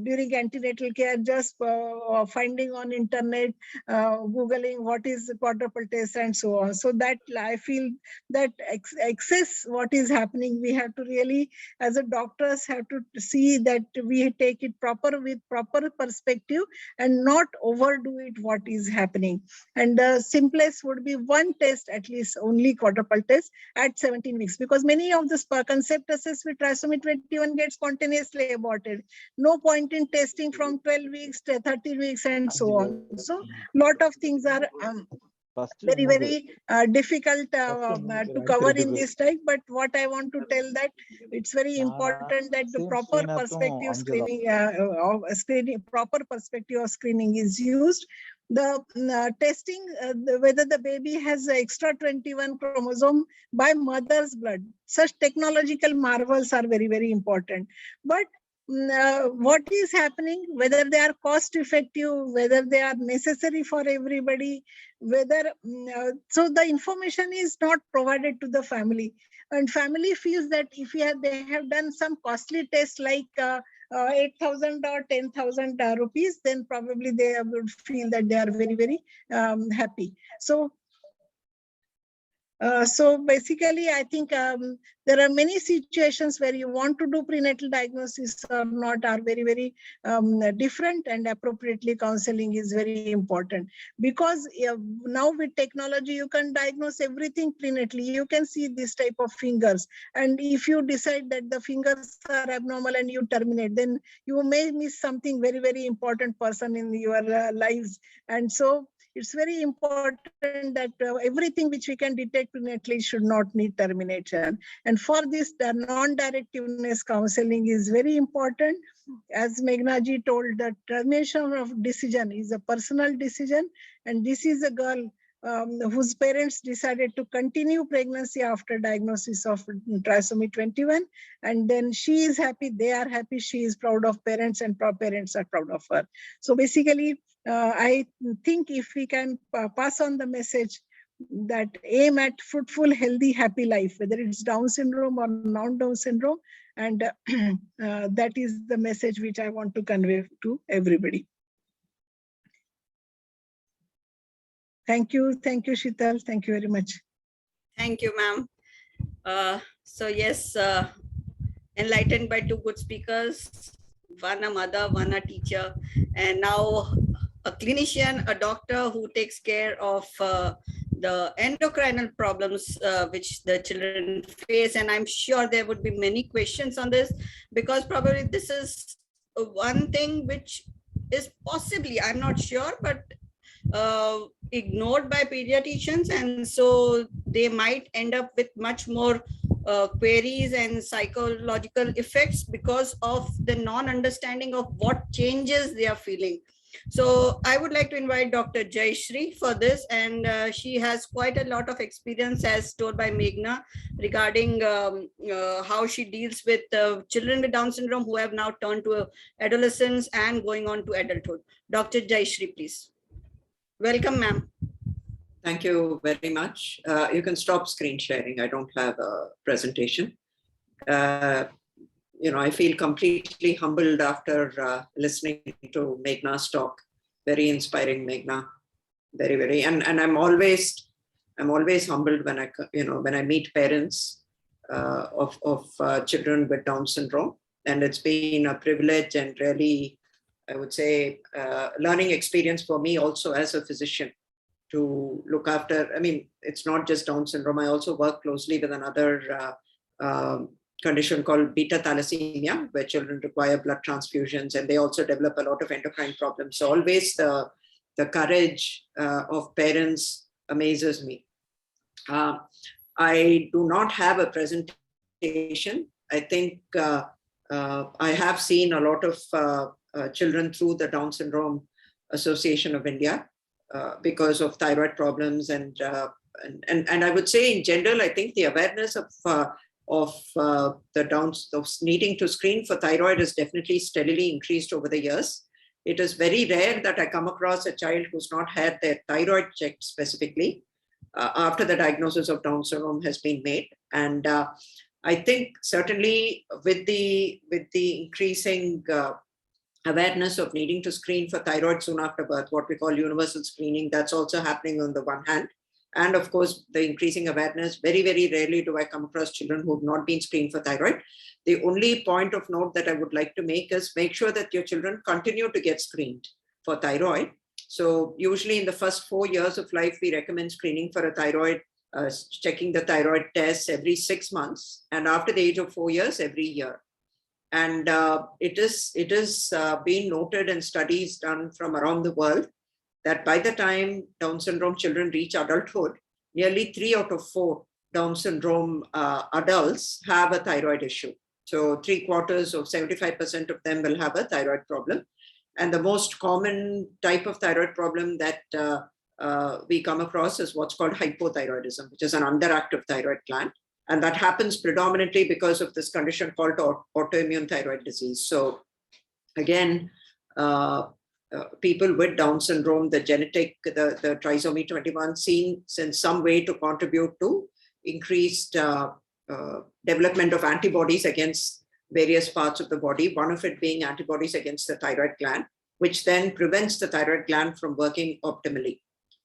during antenatal care, just finding on internet, Googling what is quadruple test and so on. So that I feel that excess what is happening, we have to really, as a doctors, have to see that we take it with proper perspective and not overdo it what is happening. And the simplest would be one test, at least only quadruple test at 17 weeks, because many of the concept assess with trisomy 21 gets spontaneously aborted. No point in testing from 12 weeks to 30 weeks and so on. So lot of things are very difficult to cover in this time. But what I want to tell that it's very important that the proper perspective proper perspective of screening is used. The testing whether the baby has extra 21 chromosome by mother's blood, such technological marvels are very important. But what is happening, whether they are cost effective, whether they are necessary for everybody, whether so the information is not provided to the family, and family feels that if they have done some costly test like 8,000 or 10,000 rupees, then probably they would feel that they are very happy. So So basically, I think there are many situations where you want to do prenatal diagnosis or not are very, very different, and appropriately counseling is very important. Because now with technology, you can diagnose everything prenatally. You can see this type of fingers. And if you decide that the fingers are abnormal and you terminate, then you may miss something very, very important person in your lives. And so it's very important that everything which we can detect prenatally should not need termination. And for this, the non-directiveness counseling is very important. As Meghnaa ji told, the termination of decision is a personal decision. And this is a girl whose parents decided to continue pregnancy after diagnosis of trisomy 21. And then she is happy, they are happy, she is proud of parents, and parents are proud of her. So basically, I think if we can pass on the message that aim at fruitful, healthy, happy life, whether it's Down syndrome or non-Down syndrome, and that is the message which I want to convey to everybody. Thank you, Sheetal. Thank you very much. Thank you, ma'am. So yes, enlightened by two good speakers, one a mother, one a teacher, and now a clinician, a doctor who takes care of the endocrinal problems which the children face. And I'm sure there would be many questions on this, because probably this is one thing which is possibly, I'm not sure, but ignored by pediatricians, and so they might end up with much more queries and psychological effects because of the non-understanding of what changes they are feeling. So I would like to invite Dr. Jayashree for this, and she has quite a lot of experience, as told by Meghnaa, regarding how she deals with children with Down syndrome who have now turned to adolescence and going on to adulthood. Dr. Jayashree, please. Welcome, ma'am. Thank you very much. You can stop screen sharing. I don't have a presentation. I feel completely humbled after listening to Meghnaa's talk. Very inspiring, Meghnaa. Very, very. And I'm always humbled when I meet parents of children with Down syndrome. And it's been a privilege and really, I would say, learning experience for me also as a physician to look after. I mean, it's not just Down syndrome. I also work closely with another condition called beta thalassemia, where children require blood transfusions, and they also develop a lot of endocrine problems. So always the courage of parents amazes me. I do not have a presentation. I think I have seen a lot of children through the Down Syndrome Association of India because of thyroid problems, and I would say in general, I think the awareness of the Downs, of needing to screen for thyroid has definitely steadily increased over the years. It is very rare that I come across a child who's not had their thyroid checked specifically after the diagnosis of Down syndrome has been made. And I think certainly with the increasing awareness of needing to screen for thyroid soon after birth, what we call universal screening, that's also happening on the one hand. And of course, the increasing awareness, very, very rarely do I come across children who have not been screened for thyroid. The only point of note that I would like to make is make sure that your children continue to get screened for thyroid. So usually in the first 4 years of life, we recommend screening for a thyroid, checking the thyroid tests every 6 months. And after the age of 4 years, every year. And it is being noted in studies done from around the world that by the time Down syndrome children reach adulthood, nearly 3 out of 4 Down syndrome adults have a thyroid issue. So 3/4 of 75% of them will have a thyroid problem. And the most common type of thyroid problem that we come across is what's called hypothyroidism, which is an underactive thyroid gland. And that happens predominantly because of this condition called autoimmune thyroid disease. So again, people with Down syndrome, the genetic, the trisomy 21 seems in some way to contribute to increased development of antibodies against various parts of the body, one of it being antibodies against the thyroid gland, which then prevents the thyroid gland from working optimally.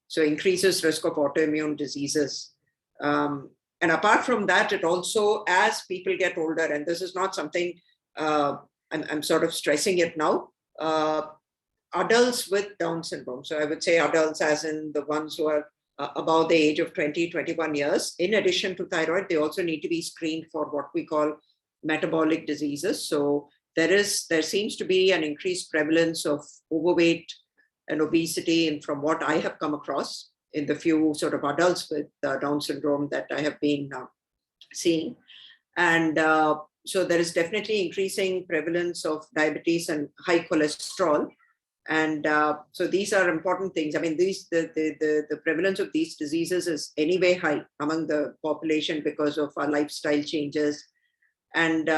So increases risk of autoimmune diseases And apart from that, it also, as people get older, and this is not something I'm sort of stressing it now, adults with Down syndrome. So I would say adults as in the ones who are above the age of 20, 21 years. In addition to thyroid, they also need to be screened for what we call metabolic diseases. So there seems to be an increased prevalence of overweight and obesity, and from what I have come across in the few sort of adults with Down syndrome that I have been seeing. And so there is definitely increasing prevalence of diabetes and high cholesterol. And so these are important things. I mean, the prevalence of these diseases is anyway high among the population because of our lifestyle changes. And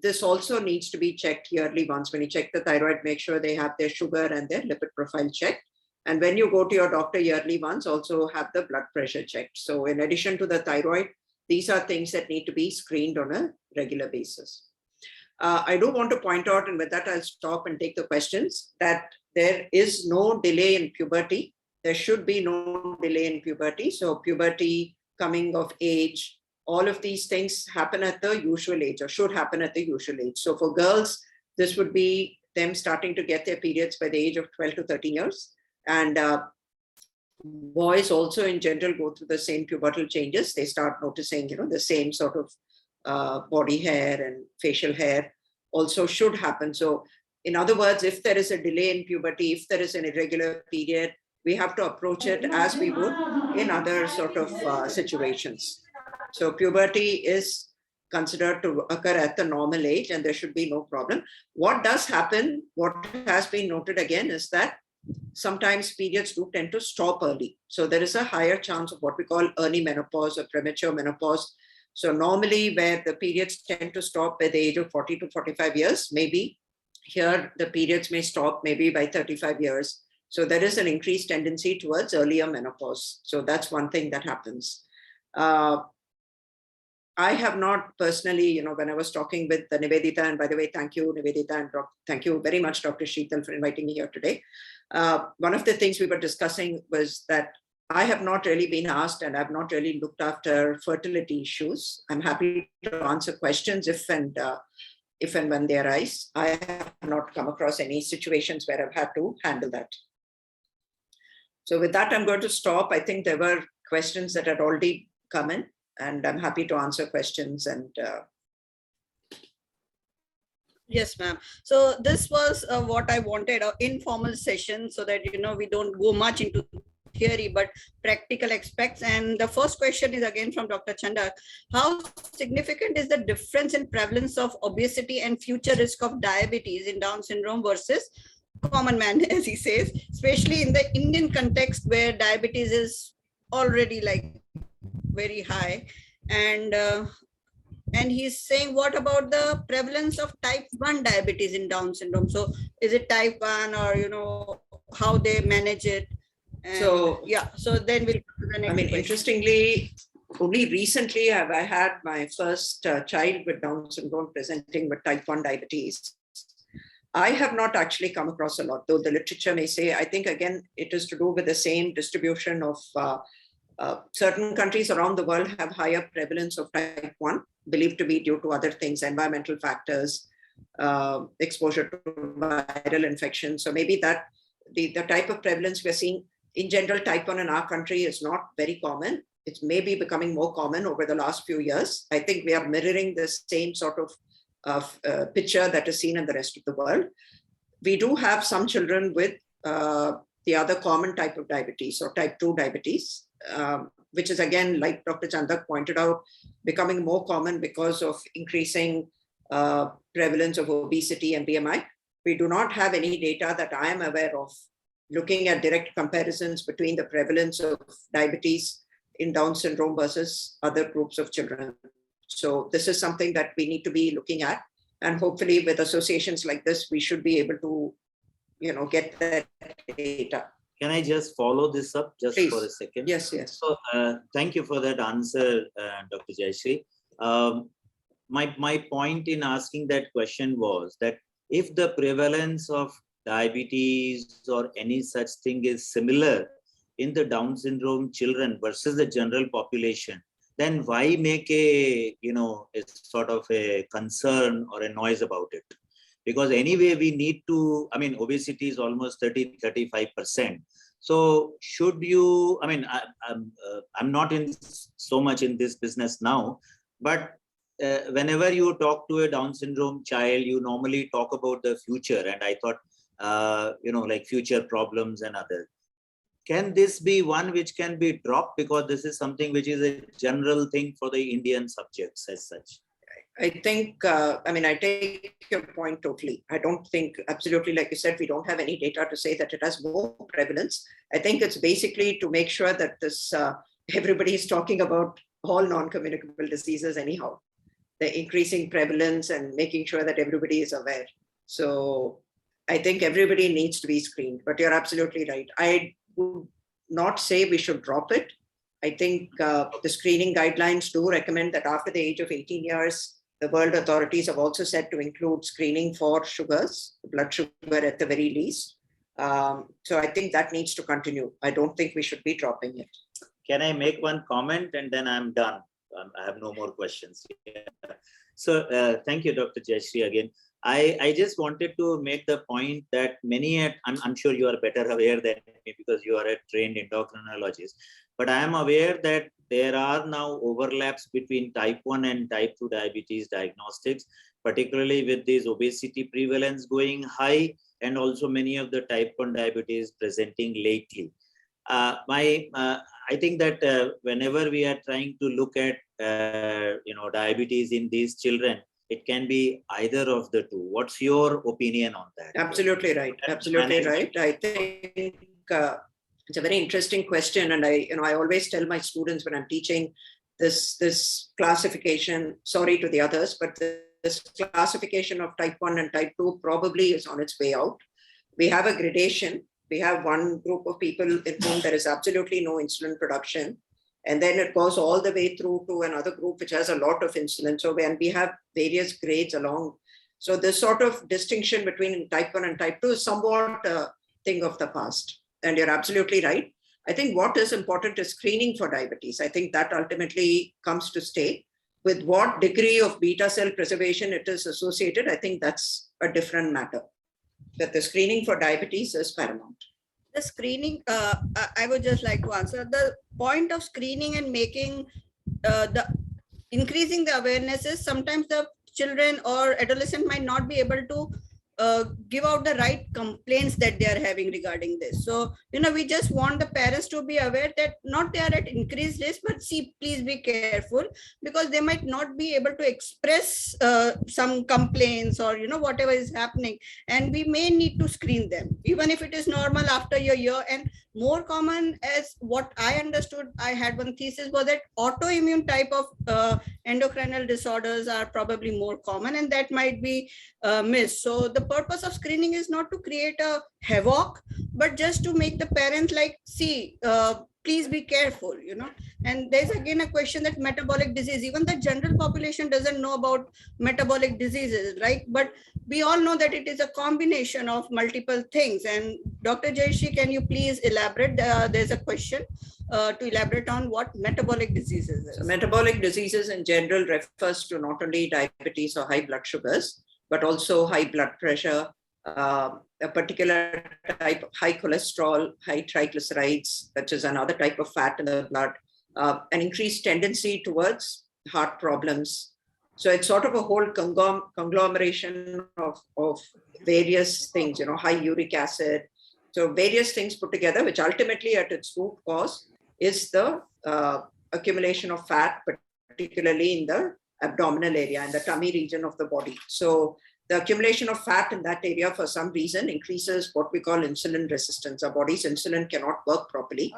this also needs to be checked yearly once. When you check the thyroid, make sure they have their sugar and their lipid profile checked. And when you go to your doctor yearly once, also have the blood pressure checked. So in addition to the thyroid, these are things that need to be screened on a regular basis. I do want to point out, and with that I'll stop and take the questions, that there is no delay in puberty. There should be no delay in puberty. So puberty, coming of age, all of these things happen at the usual age, or should happen at the usual age. So for girls, this would be them starting to get their periods by the age of 12 to 13 years. And boys also in general go through the same pubertal changes. They start noticing, the same sort of body hair and facial hair also should happen. So in other words, if there is a delay in puberty, if there is an irregular period, we have to approach it as we would in other sort of situations. So puberty is considered to occur at the normal age, and there should be no problem. What does happen, what has been noted again, is that sometimes periods do tend to stop early. So there is a higher chance of what we call early menopause or premature menopause. So normally where the periods tend to stop by the age of 40 to 45 years, maybe here the periods may stop maybe by 35 years. So there is an increased tendency towards earlier menopause. So that's one thing that happens. I have not personally, when I was talking with Nivedita, and by the way, thank you, Nivedita, and thank you very much, Dr. Sheetal, for inviting me here today. One of the things we were discussing was that I have not really been asked, and I've not really looked after fertility issues. I'm happy to answer questions if and when they arise. I have not come across any situations where I've had to handle that. So with that, I'm going to stop. I think there were questions that had already come in, and I'm happy to answer questions. And Yes, ma'am. So this was what I wanted, an informal session, so that, we don't go much into theory, but practical aspects. And the first question is again from Dr. Chandak. How significant is the difference in prevalence of obesity and future risk of diabetes in Down syndrome versus common man, as he says, especially in the Indian context where diabetes is already like very high? And he's saying, what about the prevalence of type 1 diabetes in Down syndrome? So is it type 1, or, how they manage it? And so, yeah, so then we'll go to the next question. Interestingly, only recently have I had my first child with Down syndrome presenting with type 1 diabetes. I have not actually come across a lot, though the literature may say. I think, again, it is to do with the same distribution of certain countries around the world have higher prevalence of type 1, believed to be due to other things, environmental factors, exposure to viral infections. So maybe that the type of prevalence we're seeing in general, type 1 in our country is not very common. It's maybe becoming more common over the last few years. I think we are mirroring the same sort of picture that is seen in the rest of the world. We do have some children with the other common type of diabetes, or type 2 diabetes, which is, again, like Dr. Chandak pointed out, becoming more common because of increasing prevalence of obesity and BMI. We do not have any data that I am aware of looking at direct comparisons between the prevalence of diabetes in Down syndrome versus other groups of children. So this is something that we need to be looking at. And hopefully with associations like this, we should be able to, get that data. Can I just follow this up just Please. for a second? Yes, yes. So thank you for that answer, Dr. Jayashree. My point in asking that question was that if the prevalence of diabetes or any such thing is similar in the Down syndrome children versus the general population, then why make a, a sort of a concern or a noise about it? Because anyway, we need to, obesity is almost 30-35%. So should you, I'm not in so much in this business now, but whenever you talk to a Down syndrome child, you normally talk about the future. And I thought, like future problems and others. Can this be one which can be dropped? Because this is something which is a general thing for the Indian subjects as such. I think, I take your point totally. I don't think, absolutely, like you said, we don't have any data to say that it has more prevalence. I think it's basically to make sure that this, everybody is talking about all non-communicable diseases anyhow, the increasing prevalence and making sure that everybody is aware. So I think everybody needs to be screened, but you're absolutely right. I would not say we should drop it. I think the screening guidelines do recommend that after the age of 18 years, the world authorities have also said to include screening for sugars, blood sugar at the very least. So I think that needs to continue. I don't think we should be dropping it. Can I make one comment and then I'm done? I have no more questions. Yeah. So thank you, Dr. Jayashree, again. I just wanted to make the point that I'm sure you are better aware than me because you are a trained endocrinologist, but I am aware that there are now overlaps between type 1 and type 2 diabetes diagnostics, particularly with this obesity prevalence going high and also many of the type 1 diabetes presenting lately. I think that whenever we are trying to look at diabetes in these children, it can be either of the two. What's your opinion on that? Absolutely right. Absolutely right. I think it's a very interesting question, and I always tell my students when I'm teaching this classification. Sorry to the others, but this classification of type 1 and type 2 probably is on its way out. We have a gradation. We have one group of people in whom there is absolutely no insulin production. And then it goes all the way through to another group which has a lot of insulin. So when we have various grades along. So this sort of distinction between type 1 and type 2 is somewhat a thing of the past. And you're absolutely right. I think what is important is screening for diabetes. I think that ultimately comes to stay. With what degree of beta cell preservation it is associated, I think that's a different matter. But the screening for diabetes is paramount. The screening, I would just like to answer. The point of screening and making increasing the awareness is sometimes the children or adolescent might not be able to give out the right complaints that they are having regarding this. So, we just want the parents to be aware that not they are at increased risk, but please be careful because they might not be able to express some complaints or, whatever is happening. And we may need to screen them, even if it is normal after a year. And more common as what I understood, I had one thesis was that autoimmune type of endocrinal disorders are probably more common and that might be missed. So the purpose of screening is not to create a havoc, but just to make the parents please be careful, And there's again a question that metabolic disease, even the general population doesn't know about metabolic diseases, right? But we all know that it is a combination of multiple things. And Dr. Jayashree, can you please elaborate? There's a question to elaborate on what metabolic diseases is. So metabolic diseases in general refers to not only diabetes or high blood sugars, but also high blood pressure, a particular type of high cholesterol, high triglycerides, which is another type of fat in the blood, an increased tendency towards heart problems. So it's sort of a whole conglomeration of various things, high uric acid. So various things put together, which ultimately at its root cause is the accumulation of fat, particularly in the abdominal area and the tummy region of the body. So the accumulation of fat in that area for some reason increases what we call insulin resistance. Our body's insulin cannot work properly.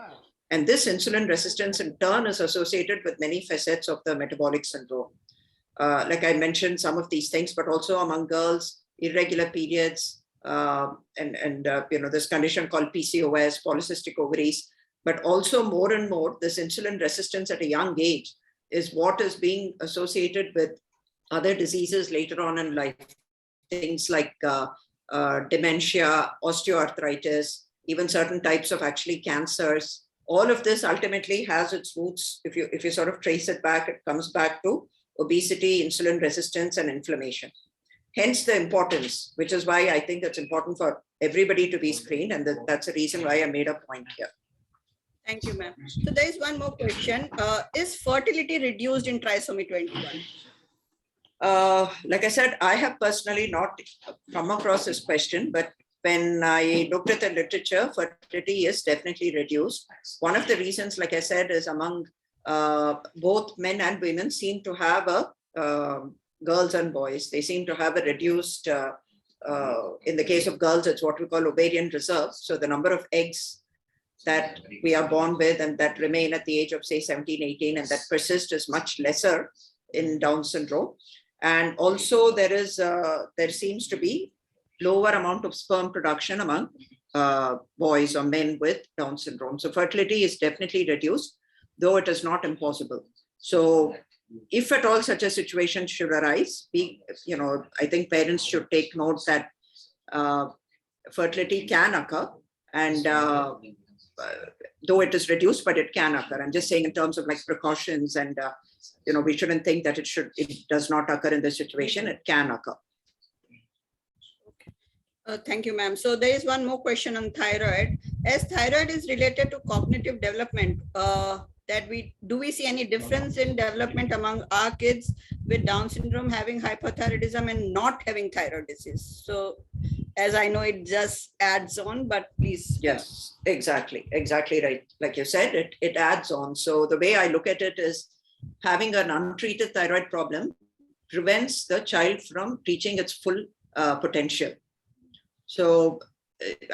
And this insulin resistance in turn is associated with many facets of the metabolic syndrome. Like I mentioned some of these things, but also among girls, irregular periods, and this condition called PCOS, polycystic ovaries, but also more and more, this insulin resistance at a young age is what is being associated with other diseases later on in life. Things like dementia, osteoarthritis, even certain types of actually cancers, all of this ultimately has its roots. If you sort of trace it back, it comes back to obesity, insulin resistance, and inflammation. Hence the importance, which is why I think it's important for everybody to be screened. And that's the reason why I made a point here. Thank you, ma'am. So there is one more question. Is fertility reduced in trisomy 21? Like I said, I have personally not come across this question, but when I looked at the literature, fertility is definitely reduced. One of the reasons, like I said, is among both men and women seem to have girls and boys, they seem to have a reduced, in the case of girls, it's what we call ovarian reserve. So the number of eggs that we are born with and that remain at the age of say 17, 18, and that persist is much lesser in Down syndrome. And also there seems to be lower amount of sperm production among boys or men with Down syndrome. So fertility is definitely reduced, though it is not impossible. So if at all such a situation should arise, I think parents should take note that fertility can occur, and though it is reduced, but it can occur. I'm just saying in terms of like precautions, and we shouldn't think that it does not occur in this situation. It can occur. Thank you, ma'am. So there is one more question on thyroid. As thyroid is related to cognitive development, do we see any difference in development among our kids with Down syndrome having hypothyroidism and not having thyroid disease? So as I know, it just adds on, but please. Yes, exactly right. Like you said, it adds on. So the way I look at it is having an untreated thyroid problem prevents the child from reaching its full potential. So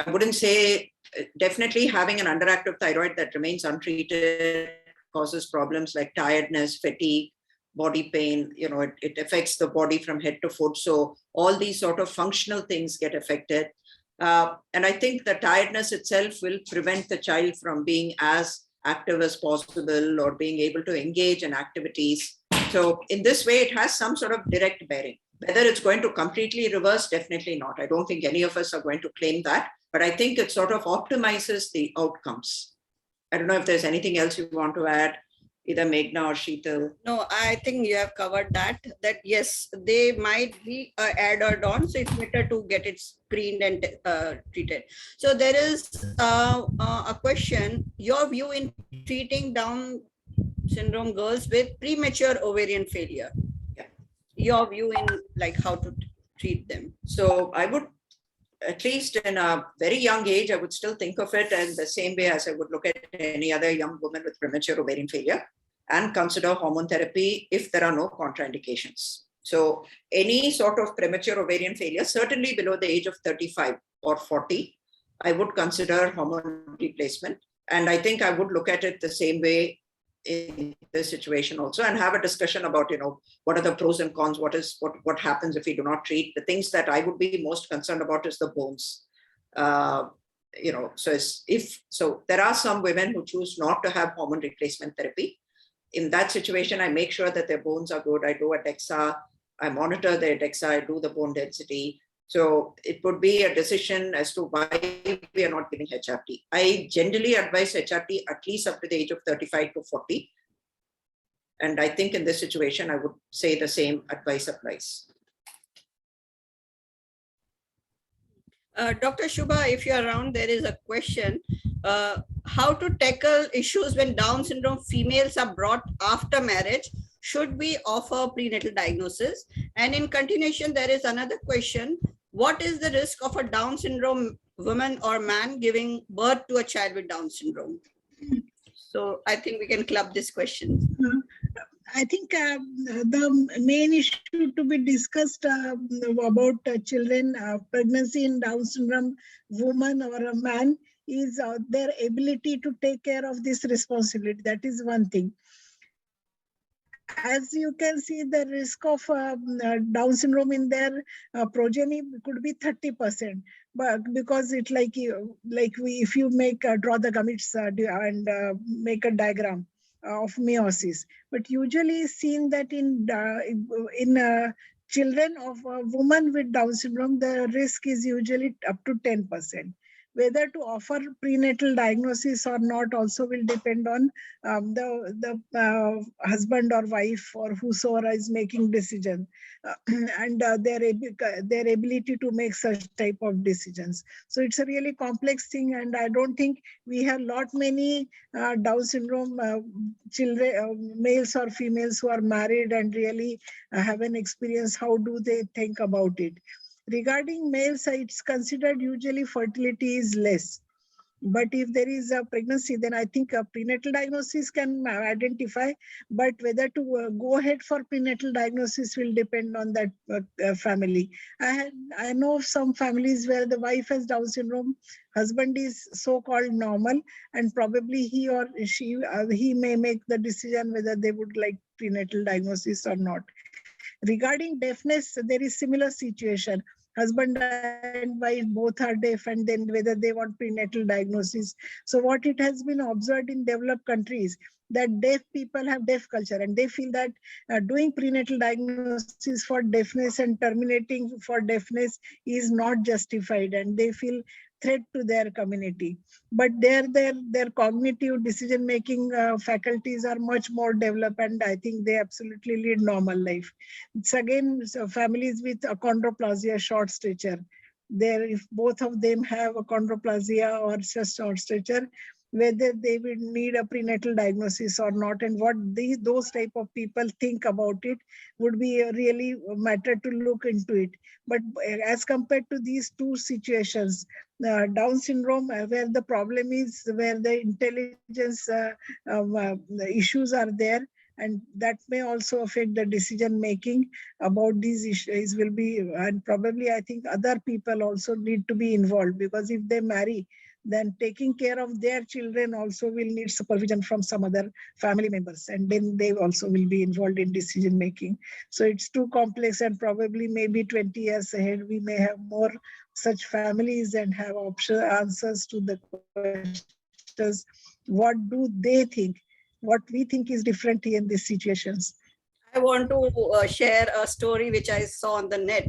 I wouldn't say, definitely having an underactive thyroid that remains untreated causes problems like tiredness, fatigue, body pain. It affects the body from head to foot. So all these sort of functional things get affected. And I think the tiredness itself will prevent the child from being as active as possible or being able to engage in activities. So in this way, it has some sort of direct bearing. Whether it's going to completely reverse, definitely not. I don't think any of us are going to claim that, but I think it sort of optimizes the outcomes. I don't know if there's anything else you want to add, either Meghnaa or Sheetal. No, I think you have covered that yes, they might be added on. So it's better to get it screened and treated. So there is a question, your view in treating Down syndrome girls with premature ovarian failure. Your view in like how to treat them. So I would, at least in a very young age, I would still think of it in the same way as I would look at any other young woman with premature ovarian failure, and consider hormone therapy if there are no contraindications. So any sort of premature ovarian failure, certainly below the age of 35 or 40, I would consider hormone replacement. And I think I would look at it the same way in this situation also, and have a discussion about, what are the pros and cons, what happens if we do not treat. The things that I would be most concerned about is the bones. So there are some women who choose not to have hormone replacement therapy. In that situation, I make sure that their bones are good. I do a DEXA, I monitor their DEXA, I do the bone density. So it would be a decision as to why we are not giving HRT. I generally advise HRT at least up to the age of 35 to 40. And I think in this situation, I would say the same advice applies. Dr. Shubha, if you're around, there is a question. How to tackle issues when Down syndrome females are brought after marriage? Should we offer prenatal diagnosis? And in continuation, there is another question. What is the risk of a Down syndrome woman or man giving birth to a child with Down syndrome? So I think we can club this question. I think the main issue to be discussed about children, pregnancy in Down syndrome woman or a man is their ability to take care of this responsibility. That is one thing. As you can see, the risk of Down syndrome in their progeny could be 30%, but because it if you draw the gametes and make a diagram of meiosis, but usually seen that in children of a woman with Down syndrome, the risk is usually up to 10%. Whether to offer prenatal diagnosis or not also will depend on the husband or wife or whosoever is making decision and their ability to make such type of decisions. So it's a really complex thing, and I don't think we have lot many Down syndrome children, males or females who are married and really have an experience. How do they think about it? Regarding males, it's considered usually fertility is less. But if there is a pregnancy, then I think a prenatal diagnosis can identify. But whether to go ahead for prenatal diagnosis will depend on that family. I know of some families where the wife has Down syndrome, husband is so-called normal, and probably he or she he may make the decision whether they would like prenatal diagnosis or not. Regarding deafness, there is similar situation. Husband and wife both are deaf, and then whether they want prenatal diagnosis. So what it has been observed in developed countries, that deaf people have deaf culture, and they feel that doing prenatal diagnosis for deafness and terminating for deafness is not justified, and they feel threat to their community. But their cognitive decision making faculties are much more developed, and I think they absolutely lead normal life. It's again families with achondroplasia, short stature. There, if both of them have achondroplasia or just short stature, whether they will need a prenatal diagnosis or not, and what those type of people think about it would be a really matter to look into it. But as compared to these two situations, Down syndrome, where the problem is where the intelligence issues are there, and that may also affect the decision making about these issues will be, and probably I think other people also need to be involved, because if they marry, then taking care of their children also will need supervision from some other family members, and then they also will be involved in decision making. So it's too complex, and probably maybe 20 years ahead we may have more such families and have answers to the questions. What do they think? What we think is different in these situations. I want to share a story which I saw on the net.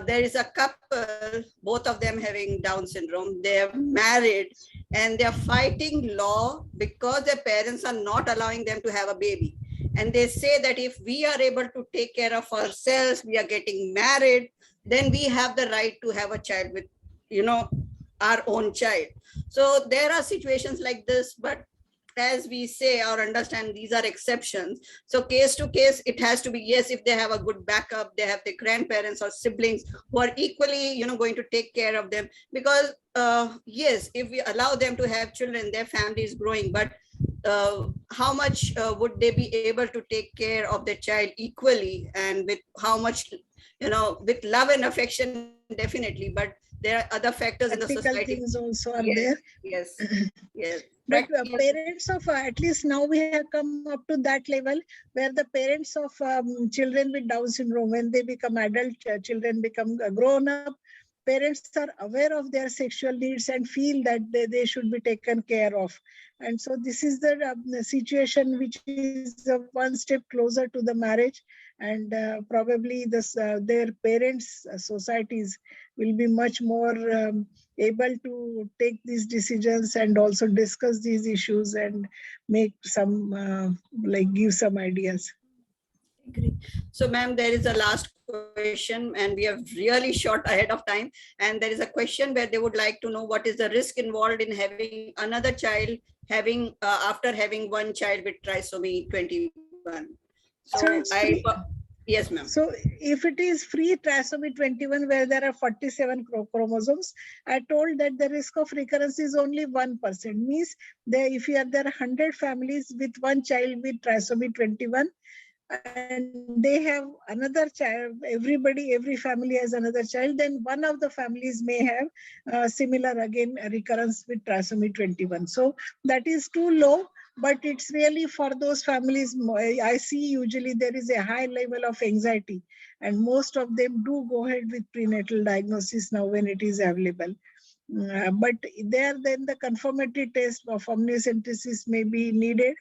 There is a couple, both of them having Down syndrome. They're married and they're fighting law because their parents are not allowing them to have a baby. And they say that if we are able to take care of ourselves, we are getting married, then we have the right to have a child with, our own child. So there are situations like this, but as we say or understand, these are exceptions. So case to case, it has to be, yes, if they have a good backup, they have the grandparents or siblings who are equally, going to take care of them. Because yes, if we allow them to have children, their family is growing, but how much would they be able to take care of their child equally, and with how much, with love and affection, definitely, but there are other factors in the society. Things also are yes, there. Yes, yes. But parents of, at least now we have come up to that level where the parents of children with Down syndrome, when they become adult, children become grown up, parents are aware of their sexual needs and feel that they should be taken care of. And so this is the situation which is one step closer to the marriage. And probably this, their parents' societies will be much more able to take these decisions and also discuss these issues and make some, give some ideas. Great. So, ma'am, there is a last question, and we are really short ahead of time. And there is a question where they would like to know what is the risk involved in having another child, after having one child with trisomy 21. So, yes, ma'am. So if it is free trisomy 21, where there are 47 chromosomes, I told that the risk of recurrence is only 1%. Means if there are 100 families with one child with trisomy 21, and they have another child, every family has another child, then one of the families may have similar again recurrence with trisomy 21. So that is too low, but it's really for those families. I see usually there is a high level of anxiety, and most of them do go ahead with prenatal diagnosis now when it is available. But there then the confirmatory test of amniocentesis may be needed.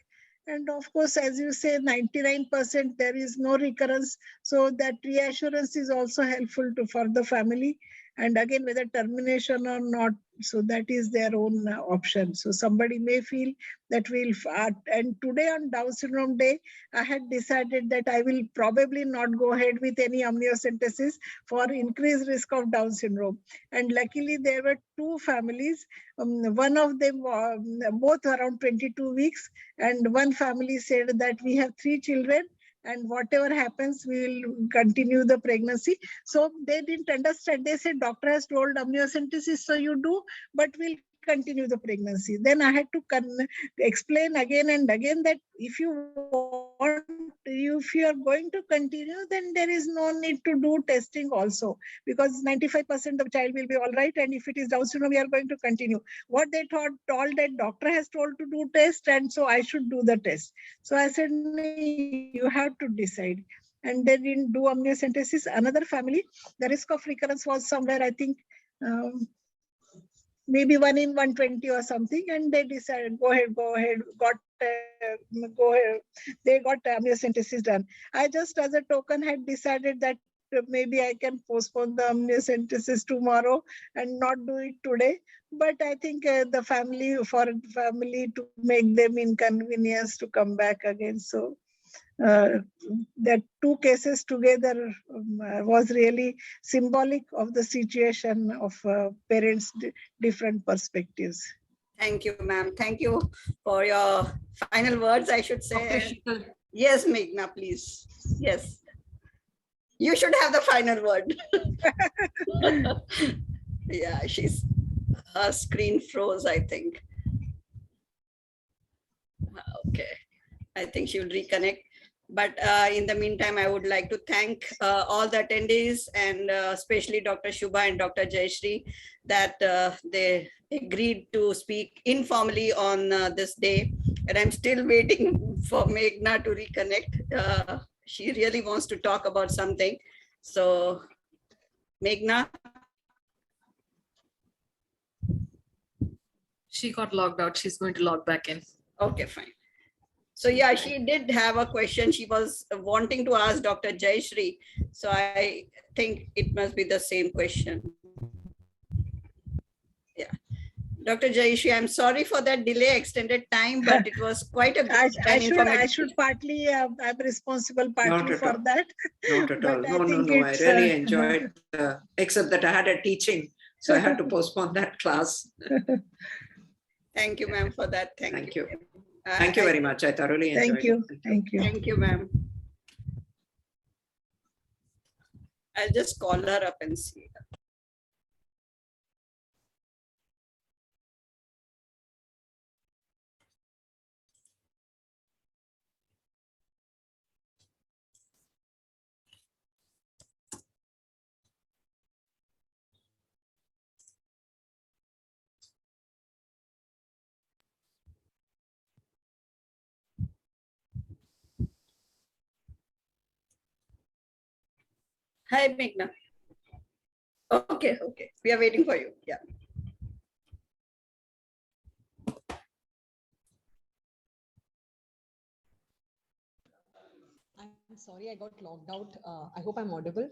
And of course, as you say, 99% there is no recurrence. So that reassurance is also helpful for the family. And again, whether termination or not, so that is their own option. So somebody may feel that and today on Down Syndrome Day, I had decided that I will probably not go ahead with any amniocentesis for increased risk of Down syndrome. And luckily there were two families, one of them, both around 22 weeks, and one family said that we have 3 children and whatever happens, we will continue the pregnancy. So they didn't understand. They said, doctor has told amniocentesis, so you do, but we'll continue the pregnancy. Then I had to explain again and again that if you are going to continue, then there is no need to do testing also, because 95% of child will be all right. And if it is Down syndrome, we are going to continue. What they told that doctor has told to do test, and so I should do the test. So I said, you have to decide. And they didn't do amniocentesis. Another family, the risk of recurrence was somewhere, I think, maybe 1 in 120 or something, and they decided go ahead, go ahead. They got amniocentesis done. I just, as a token, had decided that maybe I can postpone the amniocentesis tomorrow and not do it today. But I think the family to make them inconvenience to come back again. So that 2 cases together was really symbolic of the situation of parents' different perspectives. Thank you, ma'am. Thank you for your final words, I should say. Yes, Meghnaa, please. Yes. You should have the final word. Yeah, her screen froze, I think. Okay. I think she will reconnect. But in the meantime, I would like to thank all the attendees, and especially Dr. Shubha and Dr. Jayashree, that they agreed to speak informally on this day. And I'm still waiting for Meghnaa to reconnect. She really wants to talk about something. So, Meghnaa. She got logged out. She's going to log back in. Okay, fine. So yeah, she did have a question. She was wanting to ask Dr. Jayashree. So I think it must be the same question. Yeah. Dr. Jayashree, I'm sorry for that delay, extended time, but it was quite a good I should partly, I'm responsible partly for that. Not at all. No. I really enjoyed, except that I had a teaching, so I had to postpone that class. Thank you, ma'am, for that. Thank you. Thank you very much. I thoroughly enjoyed it. Thank you. Thank you, ma'am. I'll just call her up and see. Hi, Meghnaa. Okay. We are waiting for you. Yeah. I'm sorry, I got logged out. I hope I'm audible.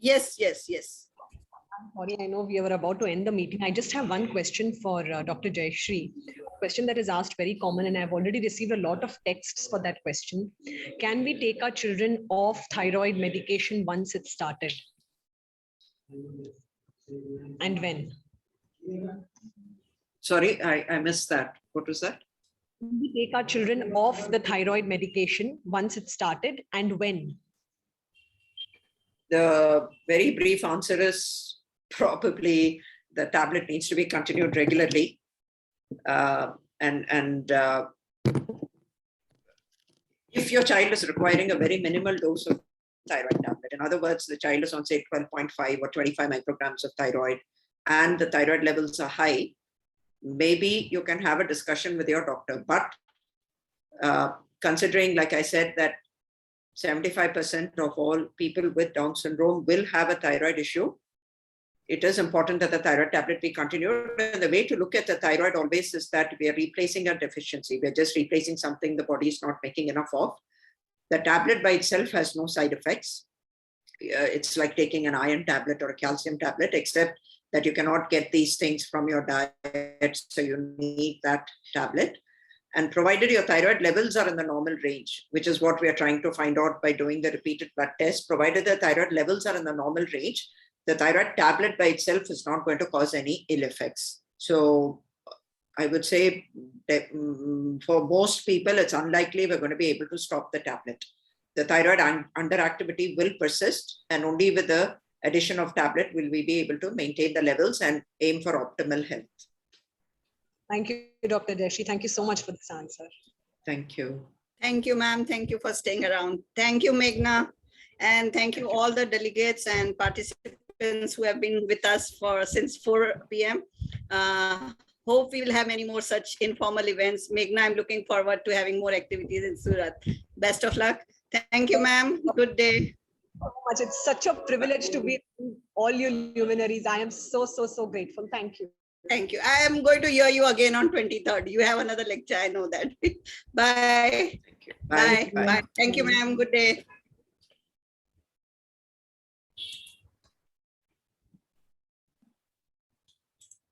Yes. I'm sorry, I know we were about to end the meeting. I just have one question for Dr. Jayashree. A question that is asked very common, and I've already received a lot of texts for that question. Can we take our children off thyroid medication once it's started? And when? Sorry, I missed that. What was that? Can we take our children off the thyroid medication once it started, and when? The very brief answer is probably the tablet needs to be continued regularly. If your child is requiring a very minimal dose of thyroid tablet, in other words, the child is on say 12.5 or 25 micrograms of thyroid, and the thyroid levels are high, maybe you can have a discussion with your doctor. But considering, like I said, that 75% of all people with Down syndrome will have a thyroid issue, it is important that the thyroid tablet be continued. And the way to look at the thyroid always is that we are replacing a deficiency. We're just replacing something the body is not making enough of. The tablet by itself has no side effects. it's like taking an iron tablet or a calcium tablet, except that you cannot get these things from your diet, so you need that tablet. And provided your thyroid levels are in the normal range, which is what we are trying to find out by doing the repeated blood test, provided the thyroid levels are in the normal range, the thyroid tablet by itself is not going to cause any ill effects. So I would say that for most people, it's unlikely we're going to be able to stop the tablet. The thyroid underactivity will persist, and only with the addition of tablet will we be able to maintain the levels and aim for optimal health. Thank you, Dr. Jayashree. Thank you so much for this answer. Thank you. Thank you, ma'am. Thank you for staying around. Thank you, Meghnaa. And thank you all the delegates and participants who have been with us since 4 p.m. Hope we will have many more such informal events. Meghnaa, I'm looking forward to having more activities in Surat. Best of luck. Thank you, ma'am. Good day. So much. It's such a privilege to be with all you luminaries. I am so grateful. Thank you. Thank you. I am going to hear you again on 23rd. You have another lecture. I know that. Bye. Thank you. Bye. Bye. Bye. Thank you, ma'am. Good day.